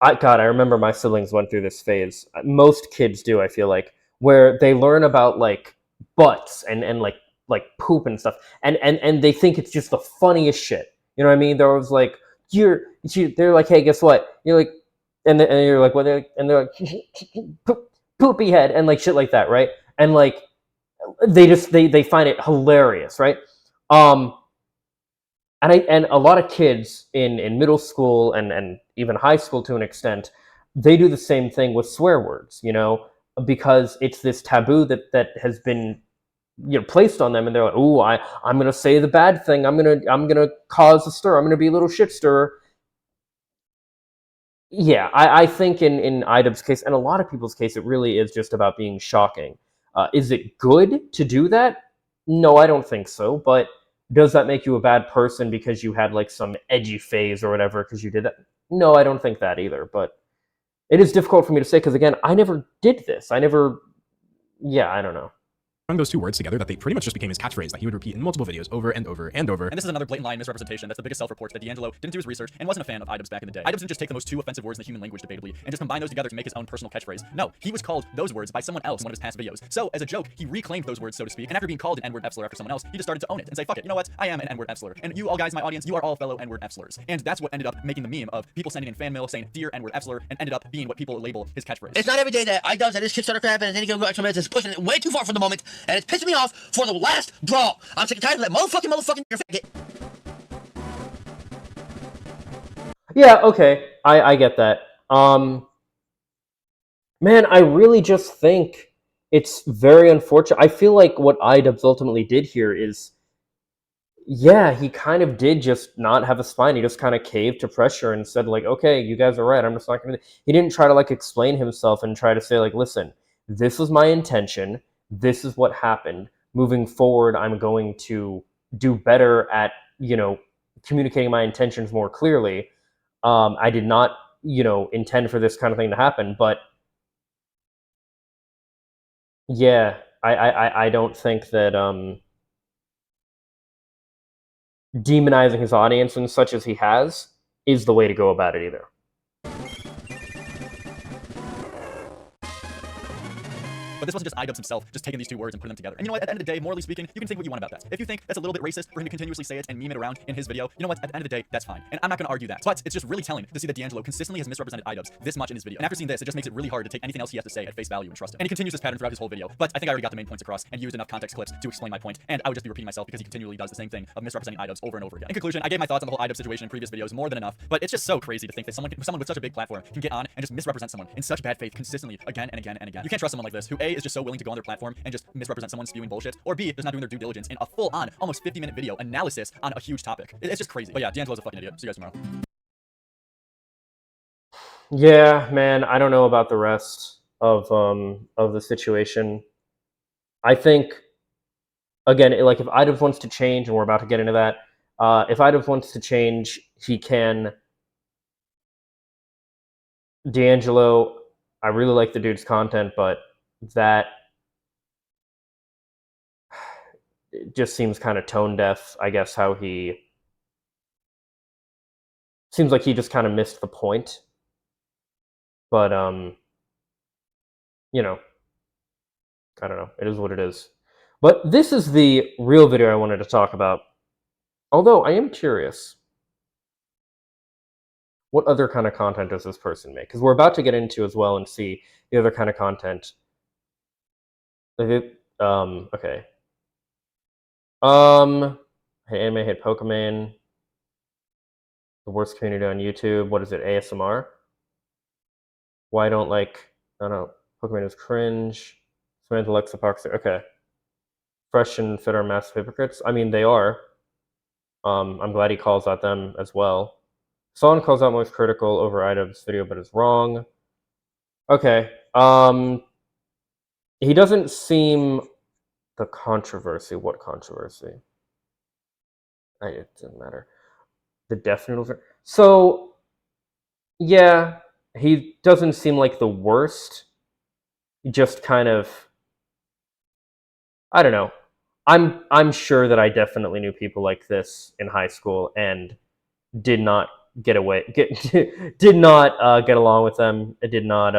I remember my siblings went through this phase. Most kids do, I feel like, where they learn about like butts and like poop and stuff, and they think it's just the funniest shit. You know what I mean? There was like they're like, hey, guess what? You're like, and you're like, what? And they're like, poopy head, and like shit like that, right? And like they find it hilarious, right? And and a lot of kids in middle school and even high school to an extent, they do the same thing with swear words, you know, because it's this taboo that has been, you know, placed on them, and they're like, "Ooh, I'm gonna say the bad thing. I'm gonna cause a stir. I'm gonna be a little shit stirrer." Yeah, I think in Idubbbz' case, and a lot of people's case, it really is just about being shocking. Is it good to do that? No, I don't think so. But does that make you a bad person because you had like some edgy phase or whatever because you did that? No, I don't think that either. But it is difficult for me to say because, again, I never did this. I never, yeah, I don't know. Those two words together that they pretty much just became his catchphrase that he would repeat in multiple videos over and over and over. And this is another blatant lie and misrepresentation. That's the biggest self-report that D'Angelo didn't do his research and wasn't a fan of Idubbbz back in the day. Idubbbz didn't just take the most two offensive words in the human language debatably and just combine those together to make his own personal catchphrase. No, he was called those words by someone else in one of his past videos. So, as a joke, he reclaimed those words, so to speak, and after being called an N-word F-slur after someone else, he just started to own it and say, fuck it, you know what? I am an N-word F-slur. And you all guys, my audience, you are all fellow N-word F-slurs. And that's what ended up making the meme of people sending in fan mail saying, dear N-word F-slur, and ended up being what people label his catchphrase. It's not every day that Idubbbz and his Kickstarter crap and then he go extra minutes is pushing it way too far for the moment, and it's pissing me off for the last draw. I'm sick and tired of that motherfucking Yeah, okay. I get that. Man, I really just think it's very unfortunate. I feel like what Idubbbz ultimately did here is, yeah, he kind of did just not have a spine. He just kind of caved to pressure and said, like, okay, you guys are right. I'm just not going to... He didn't try to, like, explain himself and try to say, like, listen, this was my intention. This is what happened. Moving forward, I'm going to do better at, you know, communicating my intentions more clearly. I did not, you know, intend for this kind of thing to happen, but yeah, I don't think that demonizing his audience and such as he has is the way to go about it either. But this wasn't just Idubbbz himself just taking these two words and putting them together. And you know what? At the end of the day, morally speaking, you can think what you want about that. If you think that's a little bit racist for him to continuously say it and meme it around in his video, you know what? At the end of the day, that's fine. And I'm not going to argue that. But it's just really telling to see that D'Angelo consistently has misrepresented Idubbbz this much in his video. And after seeing this, it just makes it really hard to take anything else he has to say at face value and trust him. And he continues this pattern throughout his whole video. But I think I already got the main points across and used enough context clips to explain my point. And I would just be repeating myself because he continually does the same thing of misrepresenting Idubbbz over and over again. In conclusion, I gave my thoughts on the whole Idubbbz situation in previous videos more than enough. But it's just so crazy to think that someone with such a big platform can get on and just misrepresent someone in such bad faith consistently again and again and again. You can't trust someone like this who A is just so willing to go on their platform and just misrepresent someone spewing bullshit, or B, just not doing their due diligence in a full-on, almost 50-minute video analysis on a huge topic. It's just crazy. But yeah, D'Angelo's a fucking idiot. See you guys tomorrow. Yeah, man, I don't know about the rest of the situation. I think, again, like if Idubbbz wants to change, and we're about to get into that, if Idubbbz wants to change, he can. D'Angelo, I really like the dude's content, but that it just seems kind of tone deaf, I guess, how he... Seems like he just kind of missed the point. But, you know, I don't know. It is what it is. But this is the real video I wanted to talk about. Although, I am curious. What other kind of content does this person make? Because we're about to get into as well and see the other kind of content. Okay. Hey, anime, hate Pokemon. The worst community on YouTube. What is it? ASMR? Why don't like... I don't know. Pokemon is cringe. Samantha likes hypocrisy. Okay. Fresh and Fit are massive hypocrites. I mean, they are. I'm glad he calls out them as well. Someone calls out most critical over Idubbbz video, but is wrong. Okay. He doesn't seem... The controversy. What controversy? It doesn't matter. The death noodles. So, yeah, he doesn't seem like the worst. Just kind of, I don't know. I'm sure that I definitely knew people like this in high school and did not get along with them. I did not.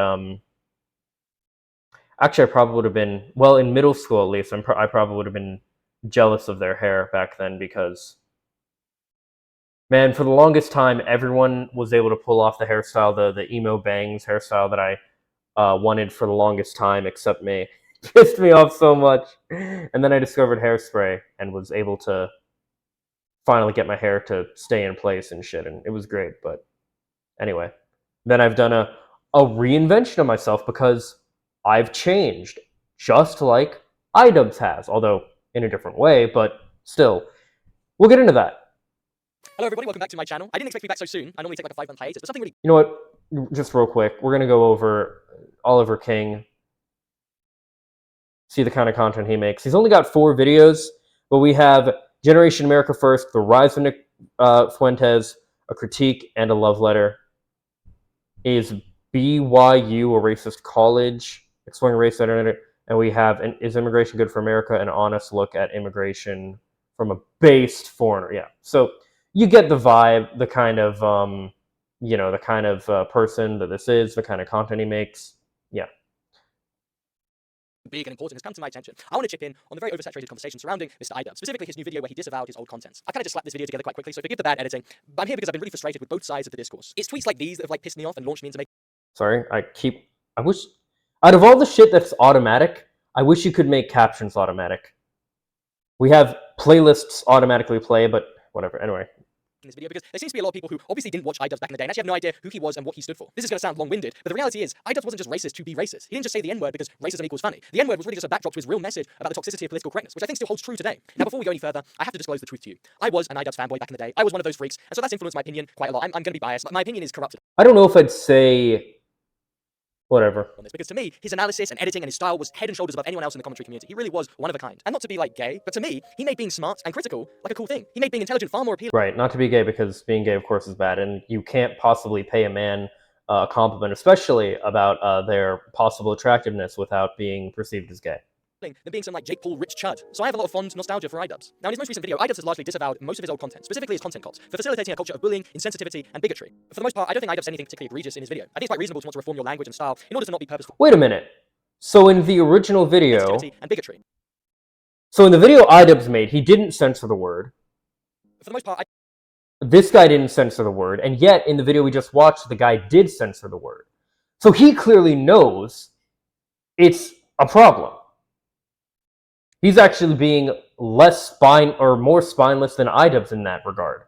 Actually, I probably would have been, well, in middle school at least, I probably would have been jealous of their hair back then because, man, for the longest time, everyone was able to pull off the hairstyle, the emo bangs hairstyle that I wanted for the longest time, except me. It pissed me off so much. And then I discovered hairspray and was able to finally get my hair to stay in place and shit, and it was great. But anyway, then I've done a reinvention of myself because I've changed, just like Idubbbz has, although in a different way, but still. We'll get into that. Hello everybody, welcome back to my channel. I didn't expect to be back so soon. I normally take like a 5-month hiatus, but something really... You know what? Just real quick, we're going to go over Oliver King, see the kind of content he makes. He's only got 4 videos, but we have Generation America First, The Rise of Nick Fuentes, a critique, and a love letter. Is BYU a racist college? Exploring race internet. And we have Is Immigration Good for America? An honest look at immigration from a based foreigner. Yeah. So you get the vibe, the kind of, the kind of person that this is, the kind of content he makes. Yeah. Big and important has come to my attention. I want to chip in on the very oversaturated conversation surrounding Mr. Idubbbz, specifically his new video where he disavowed his old contents. I kind of just slapped this video together quite quickly, so forgive the bad editing, but I'm here because I've been really frustrated with both sides of the discourse. It's tweets like these that have like pissed me off and launched me into making... Sorry, I wish, out of all the shit that's automatic, I wish you could make captions automatic. We have playlists automatically play, but whatever, anyway. In this video, because there seems to be a lot of people who obviously didn't watch Idubbbz back in the day and actually have no idea who he was and what he stood for. This is going to sound long-winded, but the reality is, Idubbbz wasn't just racist to be racist. He didn't just say the N-word because racism equals funny. The N-word was really just a backdrop to his real message about the toxicity of political correctness, which I think still holds true today. Now, before we go any further, I have to disclose the truth to you. I was an Idubbbz fanboy back in the day. I was one of those freaks, and so that's influenced my opinion quite a lot. I'm going to be biased. My opinion is corrupted. I don't know if I'd say... whatever. Because to me, his analysis and editing and his style was head and shoulders above anyone else in the commentary community. He really was one of a kind. And not to be like gay, but to me, he made being smart and critical like a cool thing. He made being intelligent far more appealing. Right, not to be gay, because being gay, of course, is bad, and you can't possibly pay a man a compliment, especially about their possible attractiveness, without being perceived as gay. Than being some like Jake Paul rich chud. So I have a lot of fond nostalgia for Idubbbz. Now in his most recent video, Idubbbz has largely disavowed most of his old content, specifically his content cops, for facilitating a culture of bullying, insensitivity, and bigotry. For the most part, I don't think Idubbbz said anything particularly egregious in his video. I think it's quite reasonable to want to reform your language and style in order to not be purposeful. Wait a minute. So in the original video... and bigotry. So in the video Idubbbz made, he didn't censor the word. For the most part, this guy didn't censor the word, and yet in the video we just watched, the guy did censor the word. So he clearly knows it's a problem. He's actually being more spineless than Idubbbz in that regard.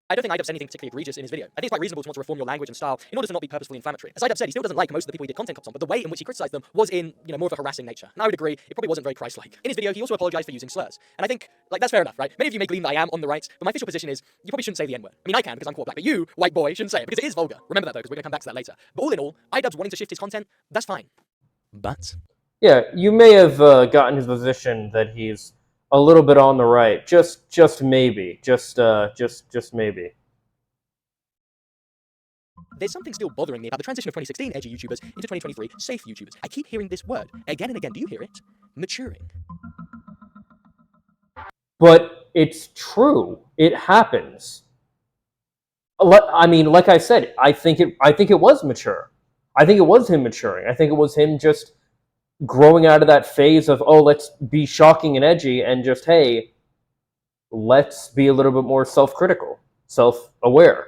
I don't think Idubbbz said anything particularly egregious in his video. I think it's quite reasonable to want to reform your language and style in order to not be purposefully inflammatory. As Idubbbz said, he still doesn't like most of the people he did content cops on, but the way in which he criticized them was in, more of a harassing nature. And I would agree, it probably wasn't very Christ-like. In his video, he also apologized for using slurs. And I think, that's fair enough, right? Many of you may glean that I am on the right, but my official position is, you probably shouldn't say the N-word. I mean, I can because I'm quarter black, but you, white boy, shouldn't say it because it is vulgar. Remember that though, because we're going to come back to that later. But all in all, Idubbbz wanting to shift his content, that's fine. But... yeah, you may have gotten his position that he's a little bit on the right. Just maybe. Just maybe. There's something still bothering me about the transition of 2016 edgy YouTubers into 2023 safe YouTubers. I keep hearing this word again and again. Do you hear it? Maturing. But it's true. It happens. I mean, like I said, I think it was mature. I think it was him maturing. I think it was him just growing out of that phase of, oh, let's be shocking and edgy, and just, hey, let's be a little bit more self-critical, self-aware.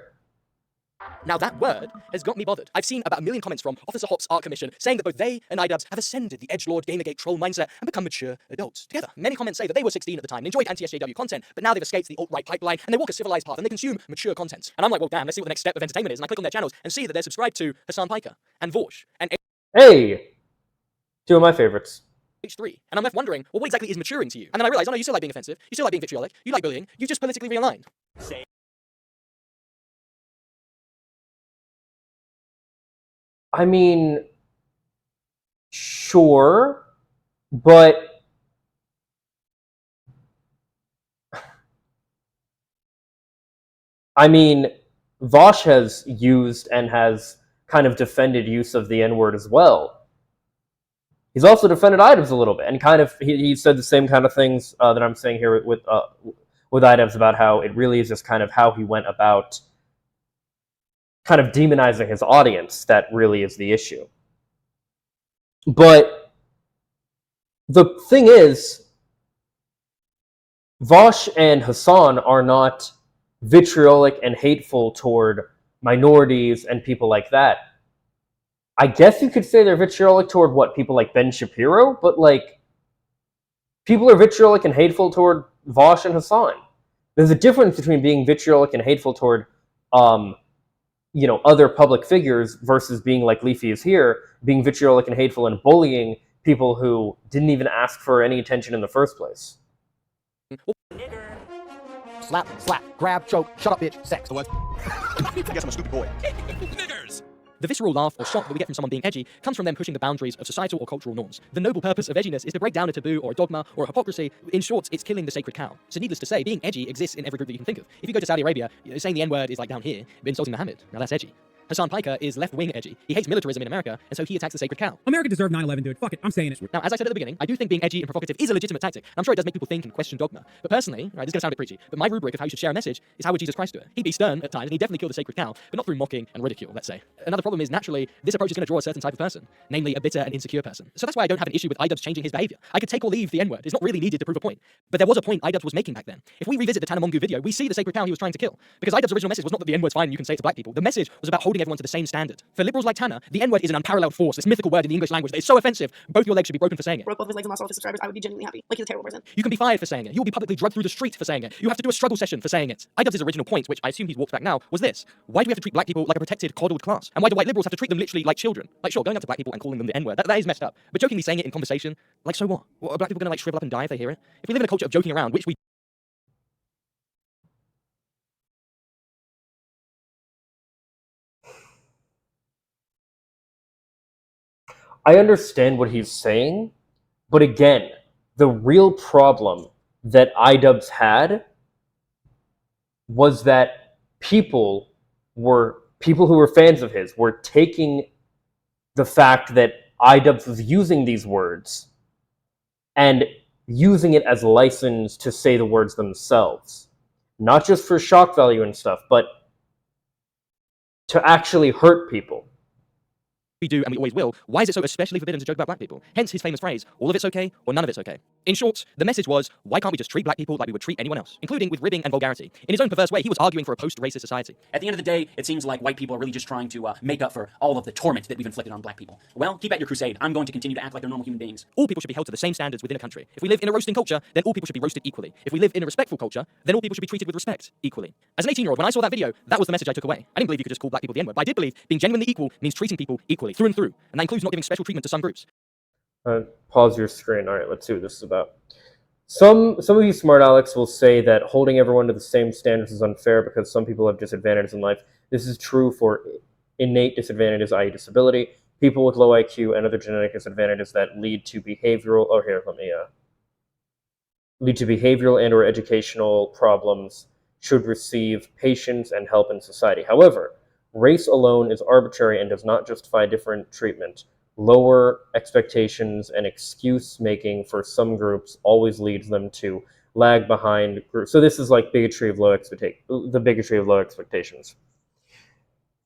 Now that word has got me bothered. I've seen about 1 million comments from Officer Hop's Art Commission saying that both they and Idubbbz have ascended the edgelord Gamergate troll mindset and become mature adults together. Many comments say that they were 16 at the time and enjoyed anti-SJW content, but now they've escaped the alt-right pipeline and they walk a civilized path and they consume mature content. And I'm like, well, damn, let's see what the next step of entertainment is. And I click on their channels and see that they're subscribed to Hassan Piker and Vorsh and hey, 2 of my favorites. H3. And I'm left wondering, well, what exactly is maturing to you? And then I realize, oh no, you still like being offensive, you still like being vitriolic, you like bullying, you've just politically realigned. I mean, sure, but I mean, Vosh has used and has kind of defended use of the N-word as well. He's also defended Idubbbz a little bit, and kind of he said the same kind of things that I'm saying here with Idubbbz about how it really is just kind of how he went about kind of demonizing his audience that really is the issue. But the thing is, Vosh and Hassan are not vitriolic and hateful toward minorities and people like that. I guess you could say they're vitriolic toward what, people like Ben Shapiro? But like, people are vitriolic and hateful toward Vosh and Hassan. There's a difference between being vitriolic and hateful toward, other public figures versus being like Leafy is here, being vitriolic and hateful and bullying people who didn't even ask for any attention in the first place. Slap, slap, grab, choke, shut up, bitch, sex. What? I guess I'm a stupid boy. Niggers! The visceral laugh or shock that we get from someone being edgy comes from them pushing the boundaries of societal or cultural norms. The noble purpose of edginess is to break down a taboo or a dogma or a hypocrisy. In short, it's killing the sacred cow. So needless to say, being edgy exists in every group that you can think of. If you go to Saudi Arabia, saying the N-word is like down here, but insulting Muhammad, now that's edgy. Hassan Piker is left-wing edgy. He hates militarism in America, and so he attacks the sacred cow. America deserved 9/11, dude. Fuck it, I'm saying it. Now, as I said at the beginning, I do think being edgy and provocative is a legitimate tactic. And I'm sure it does make people think and question dogma. But personally, right, this is going to sound a bit preachy, but my rubric of how you should share a message is how would Jesus Christ do it? He'd be stern at times, and he'd definitely kill the sacred cow, but not through mocking and ridicule, let's say. Another problem is, naturally, this approach is going to draw a certain type of person, namely a bitter and insecure person. So that's why I don't have an issue with Idubbbz changing his behavior. I could take or leave the N-word. It's not really needed to prove a point. But there was a point Idubbbz was making back then. If we revisit the Tanamongu video, we see the sacred cow he was trying to kill. Because Idubbbz's original message was not that the N-word's fine and you can say it to black people. The message was about holding everyone to the same standard. For liberals like Tana, the N-word is an unparalleled force, this mythical word in the English language that is so offensive, both your legs should be broken for saying it. Broke both of his legs and lost all of his subscribers, I would be genuinely happy. Like, he's a terrible person. You can be fired for saying it. You will be publicly drugged through the street for saying it. You have to do a struggle session for saying it. Idubbbz's original point, which I assume he's walked back now, was this. Why do we have to treat black people like a protected, coddled class? And why do white liberals have to treat them literally like children? Like, sure, going up to black people and calling them the N-word, that is messed up. But jokingly saying it in conversation, like, so what? What, are black people gonna, like, shrivel up and die if they hear it? If we live in a culture of joking around, which we I understand what he's saying, but again, the real problem that Idubbbz had was that people who were fans of his were taking the fact that Idubbbz was using these words and using it as license to say the words themselves. Not just for shock value and stuff, but to actually hurt people. We do and we always will. Why is it so especially forbidden to joke about black people? Hence his famous phrase, all of it's okay or none of it's okay. In short, the message was, why can't we just treat black people like we would treat anyone else, including with ribbing and vulgarity? In his own perverse way, he was arguing for a post-racist society. At the end of the day, it seems like white people are really just trying to make up for all of the torment that we've inflicted on black people. Well, keep at your crusade. I'm going to continue to act like they're normal human beings. All people should be held to the same standards within a country. If we live in a roasting culture, then all people should be roasted equally. If we live in a respectful culture, then all people should be treated with respect equally. As an 18-year-old, when I saw that video, that was the message I took away. I didn't believe you could just call black people the N-word, but I did believe being genuinely equal means treating people equally, through and through. And that includes not giving special treatment to some groups. Pause your screen. All right, let's see what this is about. Some of you smart Alex will say that holding everyone to the same standards is unfair because some people have disadvantages in life. This is true for innate disadvantages, i.e. disability, people with low IQ, and other genetic disadvantages that lead to behavioral, lead to behavioral and or educational problems should receive patience and help in society. However, race alone is arbitrary and does not justify different treatment. Lower expectations and excuse-making for some groups always leads them to lag behind groups. So this is like bigotry of low expectations.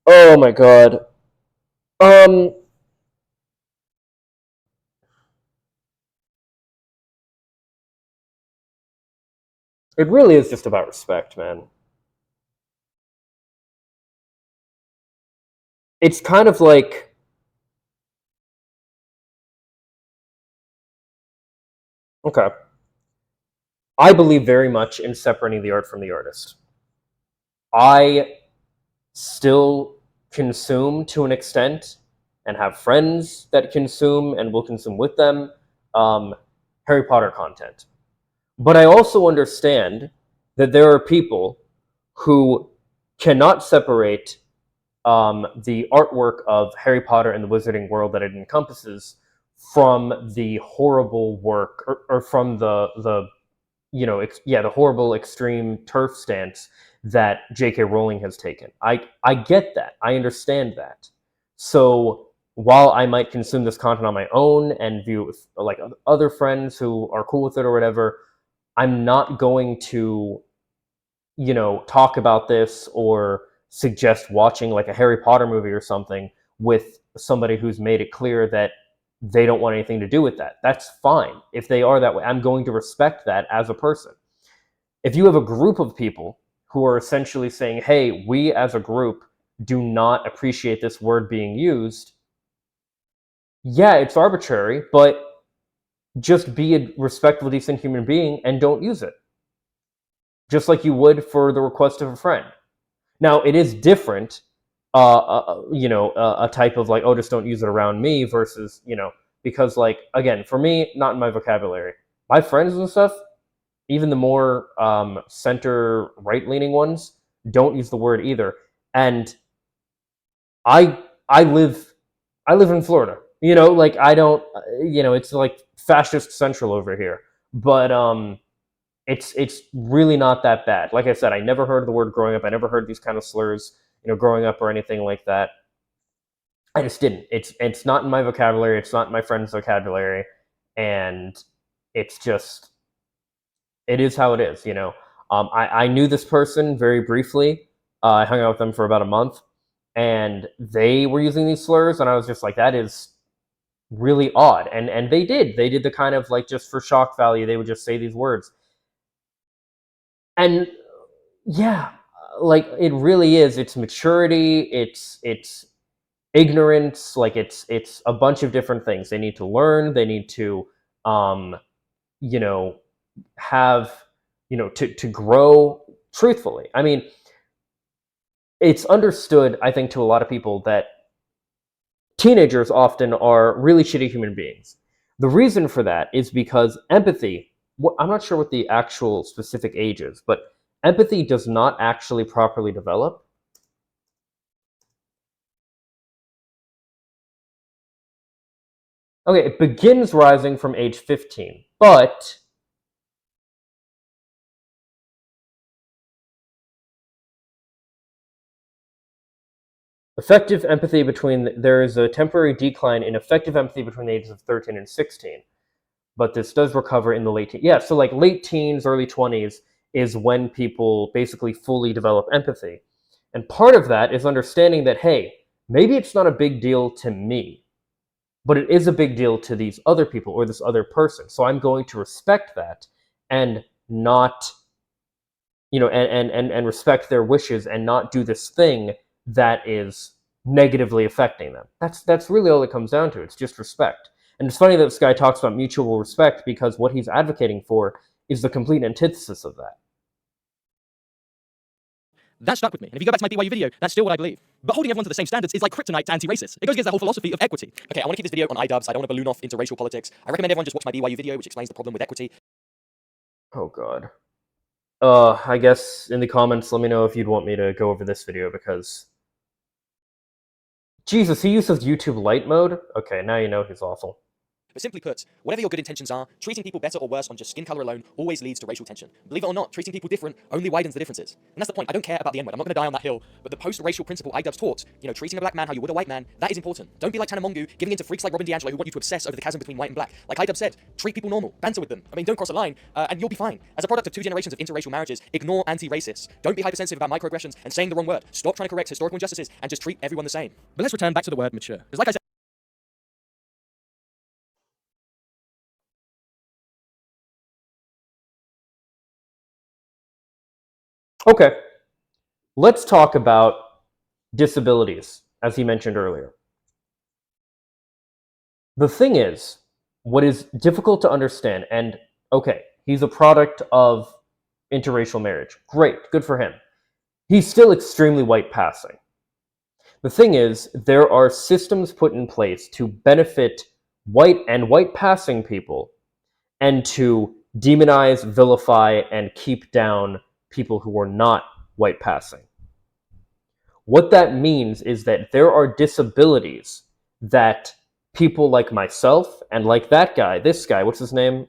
Oh my god. It really is just about respect, man. It's kind of like, okay, I believe very much in separating the art from the artist. I still consume to an extent and have friends that consume and will consume with them Harry Potter content. But I also understand that there are people who cannot separate the artwork of Harry Potter and the Wizarding World that it encompasses from the horrible work or from the horrible extreme turf stance that J.K. Rowling has taken. I get that. I understand that. So while I might consume this content on my own and view it with like other friends who are cool with it or whatever, I'm not going to, talk about this or suggest watching like a Harry Potter movie or something with somebody who's made it clear that they don't want anything to do with that. That's fine. If they are that way, I'm going to respect that as a person. If you have a group of people who are essentially saying, hey, we as a group do not appreciate this word being used, yeah, it's arbitrary, but just be a respectful, decent human being and don't use it. just like you would for the request of a friend. Now, it is different, a type of like, oh, just don't use it around me versus, because like, again, for me, not in my vocabulary. My friends and stuff, even the more center right-leaning ones, don't use the word either. And I live in Florida. Like I don't, it's like fascist central over here. But it's really not that bad. Like I said, I never heard the word growing up. I never heard these kind of slurs, growing up or anything like that. I just didn't. It's not in my vocabulary. It's not in my friend's vocabulary, and it's just, it is how it is. I knew this person very briefly. I hung out with them for about a month, and they were using these slurs, and I was just like, that is really odd. And they did the kind of like, just for shock value, they would just say these words. And yeah, like it really is. It's maturity. It's ignorance. Like it's a bunch of different things. They need to learn. They need to, have, to grow truthfully. I mean, it's understood, I think, to a lot of people that teenagers often are really shitty human beings. The reason for that is because empathy, I'm not sure what the actual specific age is, but empathy does not actually properly develop. Okay, it begins rising from age 15, but there is a temporary decline in effective empathy between the ages of 13 and 16. But this does recover in the late teens. Yeah, so like late teens, early 20s is when people basically fully develop empathy. And part of that is understanding that, hey, maybe it's not a big deal to me, but it is a big deal to these other people or this other person. So I'm going to respect that and not, and respect their wishes and not do this thing that is negatively affecting them. That's really all it comes down to. It's just respect. And it's funny that this guy talks about mutual respect, because what he's advocating for is the complete antithesis of that. That stuck with me. And if you go back to my BYU video, that's still what I believe. But holding everyone to the same standards is like kryptonite to anti-racists. It goes against the whole philosophy of equity. Okay, I want to keep this video on Idubbbz. I don't want to balloon off into racial politics. I recommend everyone just watch my BYU video, which explains the problem with equity. Oh, God. I guess in the comments, let me know if you'd want me to go over this video, because Jesus, he uses YouTube light mode? Okay, now you know he's awful. But simply put, whatever your good intentions are, treating people better or worse on just skin color alone always leads to racial tension. Believe it or not, treating people different only widens the differences. And that's the point. I don't care about the N-word. I'm not going to die on that hill. But the post-racial principle Idubbbz taught, treating a black man how you would a white man, that is important. Don't be like Tana Mongeau, giving in to freaks like Robin DiAngelo who want you to obsess over the chasm between white and black. Like Idubbbz said, treat people normal, banter with them. I mean, don't cross a line, and you'll be fine. As a product of 2 generations of interracial marriages, ignore anti-racists. Don't be hypersensitive about microaggressions and saying the wrong word. Stop trying to correct historical injustices and just treat everyone the same. But let's return back to the word mature. Because like I said, Okay, let's talk about disabilities, as he mentioned earlier. The thing is, what is difficult to understand, and okay, he's a product of interracial marriage. Great, good for him. He's still extremely white passing. The thing is, there are systems put in place to benefit white and white passing people and to demonize, vilify, and keep down people who are not white passing. What that means is that there are disabilities that people like myself and like that guy, this guy, what's his name?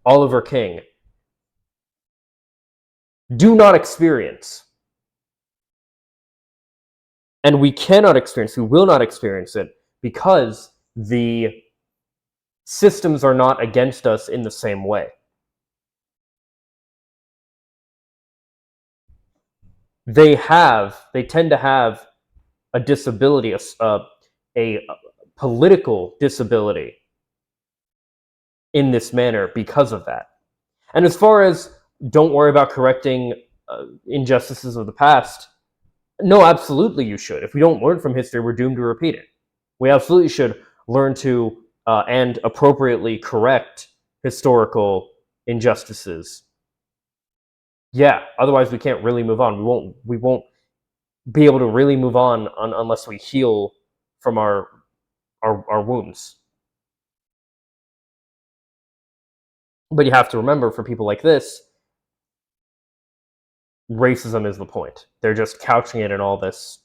Oliver King, do not experience. And we cannot experience, we will not experience it, because the systems are not against us in the same way. They tend to have a disability, a political disability in this manner because of that. And as far as don't worry about correcting injustices of the past, no, absolutely you should. If we don't learn from history, we're doomed to repeat it. We absolutely should learn to and appropriately correct historical injustices Yeah, otherwise we can't really move on. We won't be able to really move on unless we heal from our wounds. But you have to remember, for people like this, racism is the point. They're just couching it in all this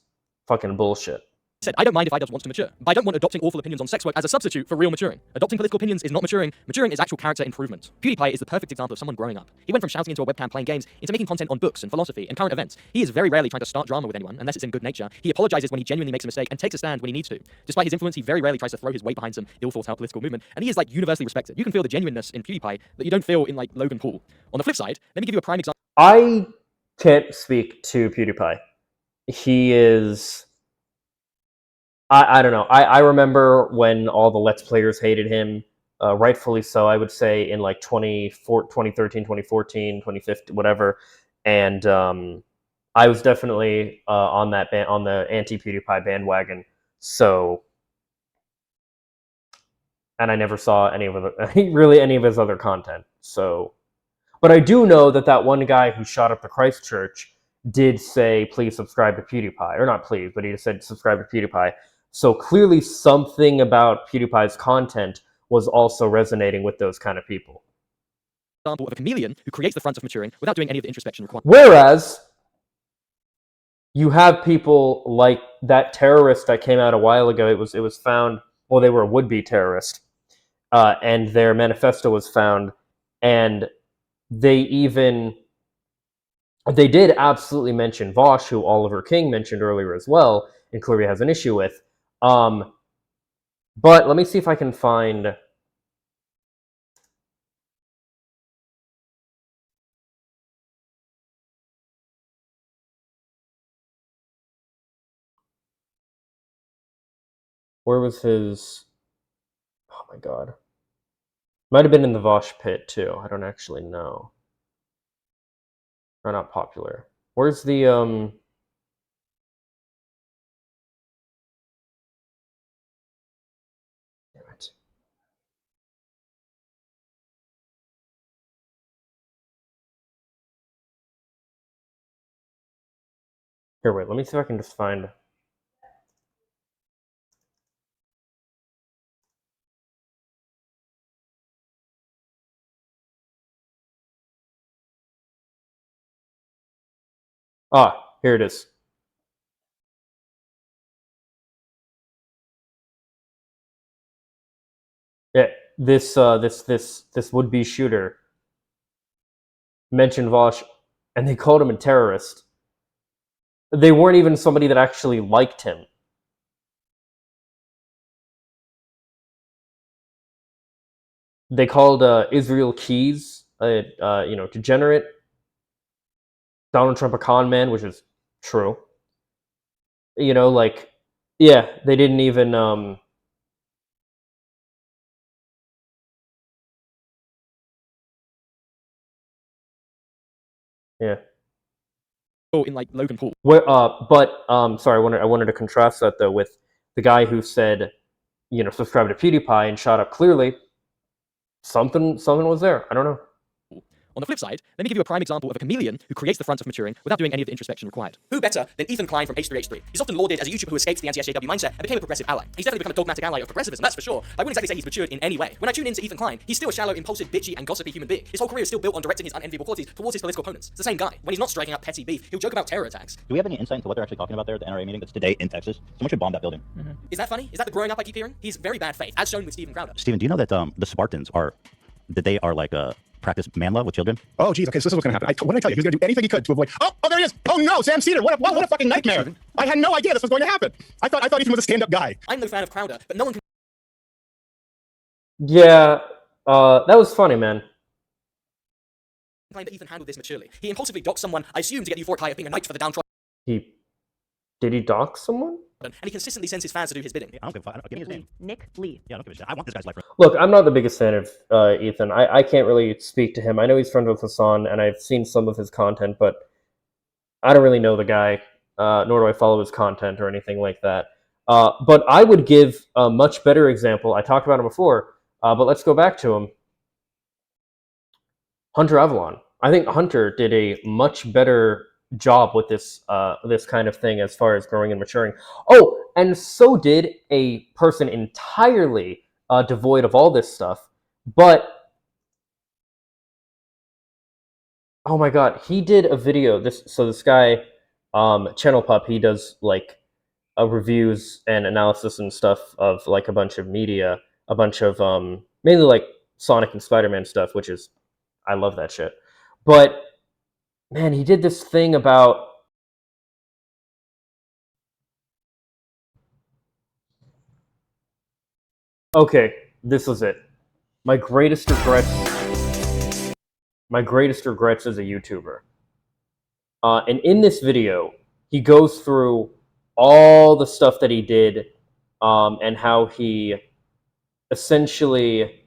fucking bullshit. Said, I don't mind if Idubbbz wants to mature, but I don't want adopting awful opinions on sex work as a substitute for real maturing. Adopting political opinions is not maturing. Maturing is actual character improvement. PewDiePie is the perfect example of someone growing up. He went from shouting into a webcam playing games into making content on books and philosophy and current events. He is very rarely trying to start drama with anyone, unless it's in good nature. He apologizes when he genuinely makes a mistake and takes a stand when he needs to. Despite his influence, he very rarely tries to throw his weight behind some ill-thought-out political movement, and he is like universally respected. You can feel the genuineness in PewDiePie that you don't feel in like Logan Paul. On the flip side, let me give you a prime example. I can't speak to PewDiePie. He is... I don't know. I remember when all the Let's Players hated him, rightfully so, I would say, in like 2013, 2014, 2015, whatever. And I was definitely on the anti-PewDiePie bandwagon. So, and I never saw any of his other content. So, but I do know that one guy who shot up the Christ Church did say, please subscribe to PewDiePie. Or not please, but he just said subscribe to PewDiePie. So clearly something about PewDiePie's content was also resonating with those kind of people. Example of a chameleon who creates the front of maturing without doing any of the introspection required. Whereas you have people like that terrorist that came out a while ago. It was found, well, they were a would-be terrorist, and their manifesto was found, and they did absolutely mention Vosh, who Oliver King mentioned earlier as well, and clearly has an issue with. But let me see if I can find... Where was his... Oh my god. Might have been in the Vosh pit, too. I don't actually know. Or not popular. Where's the, Damn it. Here, wait, let me see if I can just find... Ah, here it is. Yeah, this would-be shooter mentioned Vosh, and they called him a terrorist. They weren't even somebody that actually liked him. They called Israel Keys degenerate. Donald Trump a con man, which is true. You know, like, yeah, they didn't even yeah. In like Logan Paul. Where, sorry, I wanted to contrast that though with the guy who said, subscribe to PewDiePie and shot up clearly. Something was there. I don't know. On the flip side, let me give you a prime example of a chameleon who creates the front of maturing without doing any of the introspection required. Who better than Ethan Klein from H3H3? He's often lauded as a YouTuber who escaped the anti-SJW mindset and became a progressive ally. He's definitely become a dogmatic ally of progressivism, that's for sure. I wouldn't exactly say he's matured in any way. When I tune into Ethan Klein, he's still a shallow, impulsive, bitchy, and gossipy human being. His whole career is still built on directing his unenviable qualities towards his political opponents. It's the same guy. When he's not striking out petty beef, he'll joke about terror attacks. Do we have any insight into what they're actually talking about there at the NRA meeting that's today in Texas? Someone should bomb that building. Is that funny? Is that the growing up I keep hearing? He's very bad faith, as shown with Steven Crowder. Steven, do you know that the Spartans they are like practice man love with children? Oh, geez. Okay, so this is what's going to happen. What did I tell you? He was going to do anything he could to avoid... Oh, there he is. Oh, no, Sam Cedar. What a fucking nightmare. I had no idea this was going to happen. I thought Ethan was a stand-up guy. I'm no fan of Crowder, but no one can... Yeah, that was funny, man. ...claim that Ethan handled this maturely. He impulsively docked someone, I assume to get the euphoric high of being a knight for the downtrodden. Did he dock someone? And he consistently sends his fans to do his bidding. I don't give a fuck. Give me his name. Nick Lee. Yeah, I don't give a shit. I want this guy's life. Look, I'm not the biggest fan of Ethan. I can't really speak to him. I know he's friends with Hassan, and I've seen some of his content, but I don't really know the guy, nor do I follow his content or anything like that. But I would give a much better example. I talked about him before, but let's go back to him. Hunter Avalon. I think Hunter did a much better job with this this kind of thing as far as growing and maturing. Oh, and so did a person entirely devoid of all this stuff. But oh my god, he did a video. This guy, Channel Pup, he does like reviews and analysis and stuff of like a bunch of media, a bunch of mainly like Sonic and Spider-Man stuff, which is I love that shit. But man, he did this thing about okay, this was it. My greatest regrets as a YouTuber. And in this video, he goes through all the stuff that he did and how he essentially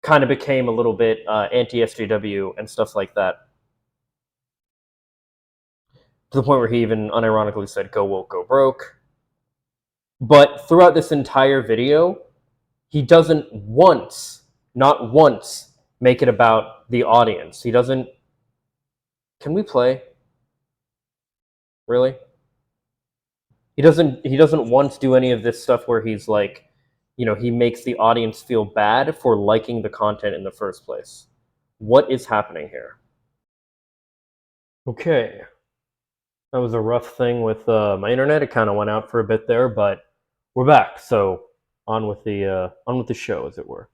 kind of became a little bit anti-SJW and stuff like that. To the point where he even unironically said, "Go woke, go broke." But throughout this entire video, he doesn't once, not once, make it about the audience. He doesn't... Can we play? Really? He doesn't once do any of this stuff where he's like, you know, he makes the audience feel bad for liking the content in the first place. What is happening here? Okay. That was a rough thing with my internet. It kind of went out for a bit there, but we're back. So on with the show, as it were.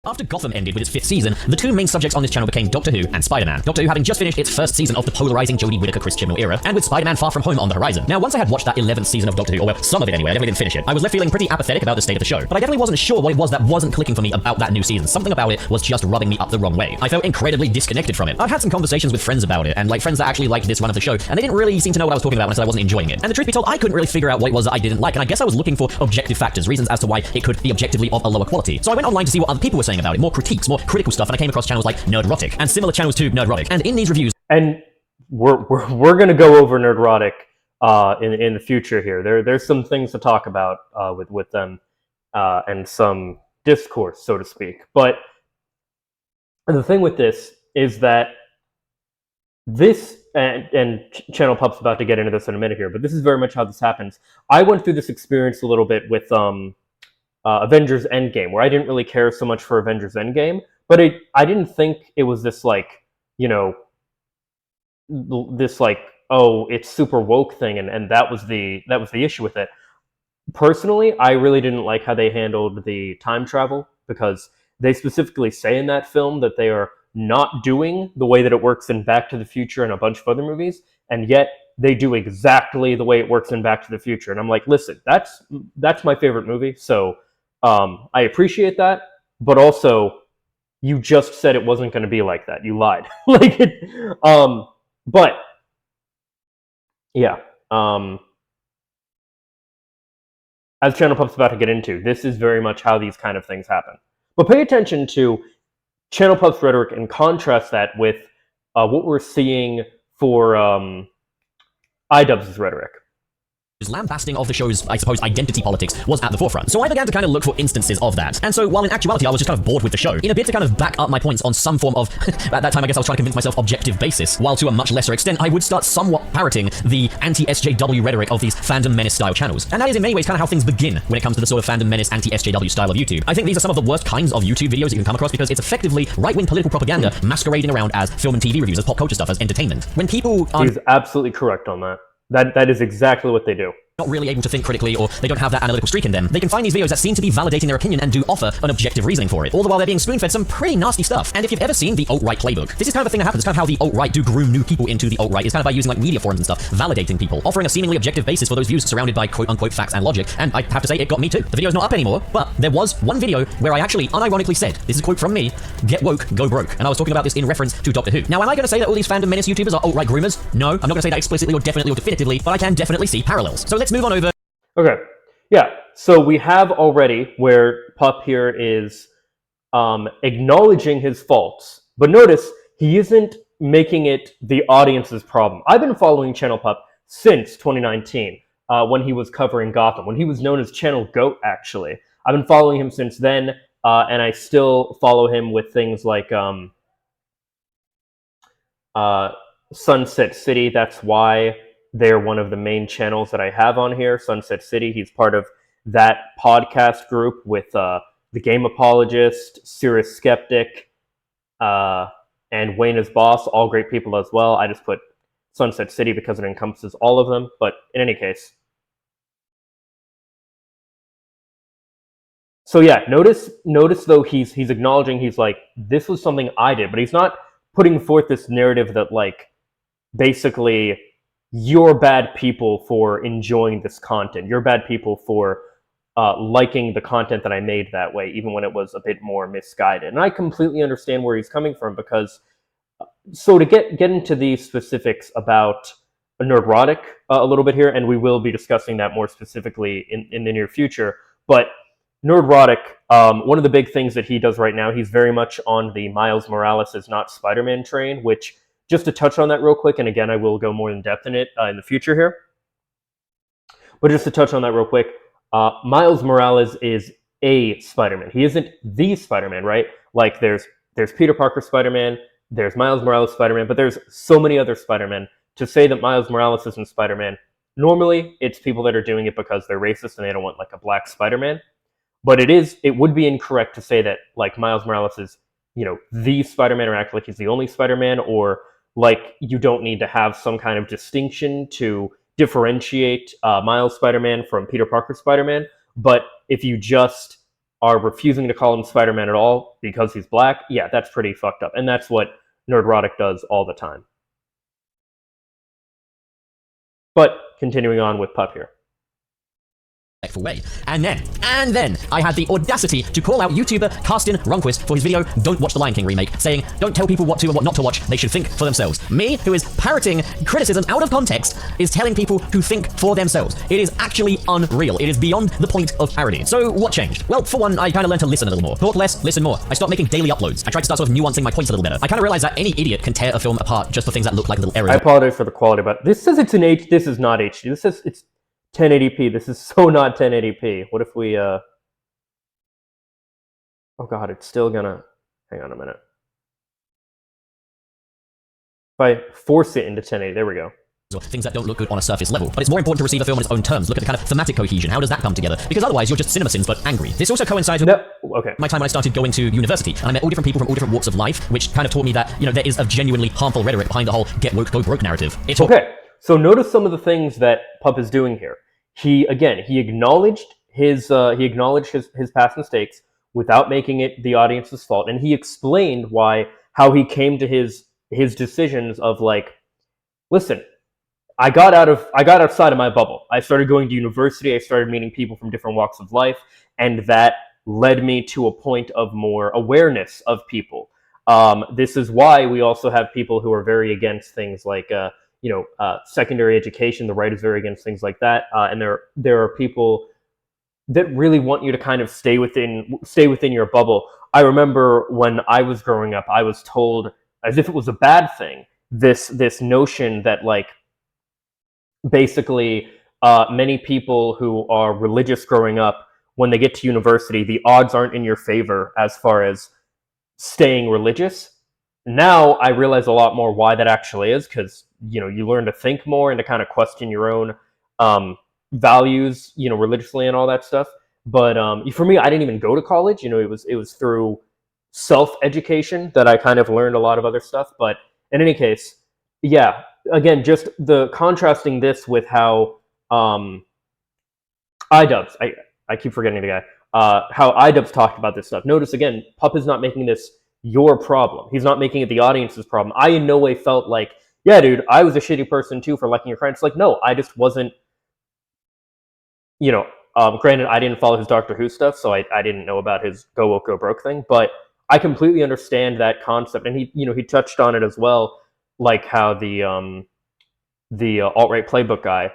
After Gotham ended with its 5th season, the two main subjects on this channel became Doctor Who and Spider-Man. Doctor Who having just finished its 1st season of the polarizing Jodie Whittaker-Chris Chibnall era, and with Spider-Man Far From Home on the horizon. Now, once I had watched that 11th season of Doctor Who, or well, some of it anyway, I definitely didn't finish it, I was left feeling pretty apathetic about the state of the show. But I definitely wasn't sure what it was that wasn't clicking for me about that new season. Something about it was just rubbing me up the wrong way. I felt incredibly disconnected from it. I've had some conversations with friends about it, and like friends that actually liked this run of the show, and they didn't really seem to know what I was talking about when I said I wasn't enjoying it. And the truth be told, I couldn't really figure out what it was that I didn't like, and I guess I was looking for objective factors, reasons as to why it could be objectively of a lower quality. So I went online to see what other people were saying about it, more critiques, more critical stuff, and I came across channels like Nerdrotic and similar channels to Nerdrotic. And in these reviews, and we're gonna go over Nerdrotic in the future here. There's some things to talk about with them and some discourse, so to speak. But the thing with this is that this and Channel Pup's about to get into this in a minute here, but this is very much how this happens. I went through this experience a little bit with Avengers Endgame, where I didn't really care so much for Avengers Endgame. But I didn't think it was this like, you know, this like, oh, it's super woke thing, and that was the issue with it. Personally, I really didn't like how they handled the time travel, because they specifically say in that film that they are not doing the way that it works in Back to the Future and a bunch of other movies, and yet they do exactly the way it works in Back to the Future. And I'm like, listen, that's my favorite movie, so I appreciate that, but also you just said it wasn't going to be like that. You lied. Like it, but yeah, as Channel Pup's about to get into, this is very much how these kind of things happen. But pay attention to Channel Pup's rhetoric and contrast that with what we're seeing for Idubbbz's rhetoric. Lambasting of the show's, I suppose, identity politics was at the forefront. So I began to kind of look for instances of that. And so while in actuality I was just kind of bored with the show, in a bit to kind of back up my points on some form of, at that time I guess I was trying to convince myself objective basis, while to a much lesser extent I would start somewhat parroting the anti-SJW rhetoric of these fandom menace style channels. And that is in many ways kind of how things begin when it comes to the sort of fandom menace anti-SJW style of YouTube. I think these are some of the worst kinds of YouTube videos that you can come across because it's effectively right-wing political propaganda masquerading around as film and TV reviews, as pop culture stuff, as entertainment. When people are... He's absolutely correct on that. That is exactly what they do. Not really able to think critically, or they don't have that analytical streak in them, they can find these videos that seem to be validating their opinion and do offer an objective reasoning for it, all the while they're being spoon-fed some pretty nasty stuff. And if you've ever seen the alt-right playbook, this is kind of a thing that happens. It's kind of how the alt-right do groom new people into the alt-right. It's kind of by using like media forums and stuff, validating people, offering a seemingly objective basis for those views surrounded by quote-unquote facts and logic. And I have to say, it got me too. The video's not up anymore, but there was one video where I actually unironically said, this is a quote from me, get woke, go broke. And I was talking about this in reference to Doctor Who. Now, am I going to say that all these fandom menace YouTubers are alt-right groomers? No, I'm not going to say that explicitly or definitely or definitively, but I can definitely see parallels. So let's move on over. Okay, yeah, so we have already where Pup here is acknowledging his faults, but notice he isn't making it the audience's problem. I've been following Channel Pup since 2019 when he was covering Gotham, when he was known as Channel Goat, actually. I've been following him since then. and I still follow him with things like Sunset City. That's why they're one of the main channels that I have on here. Sunset City. He's part of that podcast group with the Game Apologist, Serious Skeptic, and Wayne is Boss. All great people as well. I just put Sunset City because it encompasses all of them. But in any case. So yeah, notice though he's acknowledging, he's like, this was something I did, but he's not putting forth this narrative that like basically you're bad people for enjoying this content. You're bad people for liking the content that I made that way, even when it was a bit more misguided. And I completely understand where he's coming from, because so to get into the specifics about Nerdrotic a little bit here, and we will be discussing that more specifically in the near future, but Nerdrotic, one of the big things that he does right now, he's very much on the Miles Morales is not Spider-Man train, which, just to touch on that real quick, and again, I will go more in depth in it in the future here, but just to touch on that real quick, Miles Morales is a Spider-Man. He isn't the Spider-Man, right? Like, there's Peter Parker Spider-Man, there's Miles Morales Spider-Man, but there's so many other Spider-Men. To say that Miles Morales isn't Spider-Man, normally it's people that are doing it because they're racist and they don't want, like, a black Spider-Man. But it would be incorrect to say that, like, Miles Morales is, the Spider-Man, or act like he's the only Spider-Man, or like you don't need to have some kind of distinction to differentiate Miles Spider-Man from Peter Parker Spider-Man. But if you just are refusing to call him Spider-Man at all because he's black, yeah, that's pretty fucked up. And that's what Nerdrotic does all the time. But continuing on with Pup here. Way. And then I had the audacity to call out YouTuber Carsten Runquist for his video Don't Watch the Lion King remake, saying, don't tell people what to and what not to watch, they should think for themselves. Me, who is parroting criticism out of context, is telling people to think for themselves. It is actually unreal. It is beyond the point of parody. So what changed? Well, for one, I kind of learned to listen a little more. Talk less, listen more. I stopped making daily uploads. I tried to start sort of nuancing my points a little better. I kind of realized that any idiot can tear a film apart just for things that look like little errors. I apologize for the quality, but this says it's an H. This is not HD. This says it's 1080p. This is so not 1080p. What if we, oh god, it's still gonna, hang on a minute. If I force it into 1080, there we go. Or things that don't look good on a surface level. But it's more important to receive a film on its own terms. Look at the kind of thematic cohesion. How does that come together? Because otherwise you're just CinemaSins but angry. This also coincides with my time when I started going to university, and I met all different people from all different walks of life, which kind of taught me that, there is a genuinely harmful rhetoric behind the whole get woke, go broke narrative. Okay, so notice some of the things that Pup is doing here. He acknowledged his past mistakes without making it the audience's fault, and he explained how he came to his decisions of like, listen, I got outside of my bubble. I started going to university. I started meeting people from different walks of life, and that led me to a point of more awareness of people. This is why we also have people who are very against things like secondary education. The right is very against things like that, and there are people that really want you to kind of stay within your bubble. I remember when I was growing up, I was told, as if it was a bad thing, this notion that like basically many people who are religious growing up, when they get to university, the odds aren't in your favor as far as staying religious. Now I realize a lot more why that actually is, because you learn to think more and to kind of question your own values, religiously and all that stuff. But for me, I didn't even go to college. It was through self-education that I kind of learned a lot of other stuff. But in any case, yeah, again, just the contrasting this with how Idubbbz, I keep forgetting the guy, how Idubbbz talked about this stuff. Notice again, Pup is not making this your problem. He's not making it the audience's problem. I in no way felt like, yeah, dude, I was a shitty person too for liking your friends. Like, no, I just wasn't, granted, I didn't follow his Doctor Who stuff, so I didn't know about his go woke, go broke thing, but I completely understand that concept. And he touched on it as well, like how the alt-right playbook guy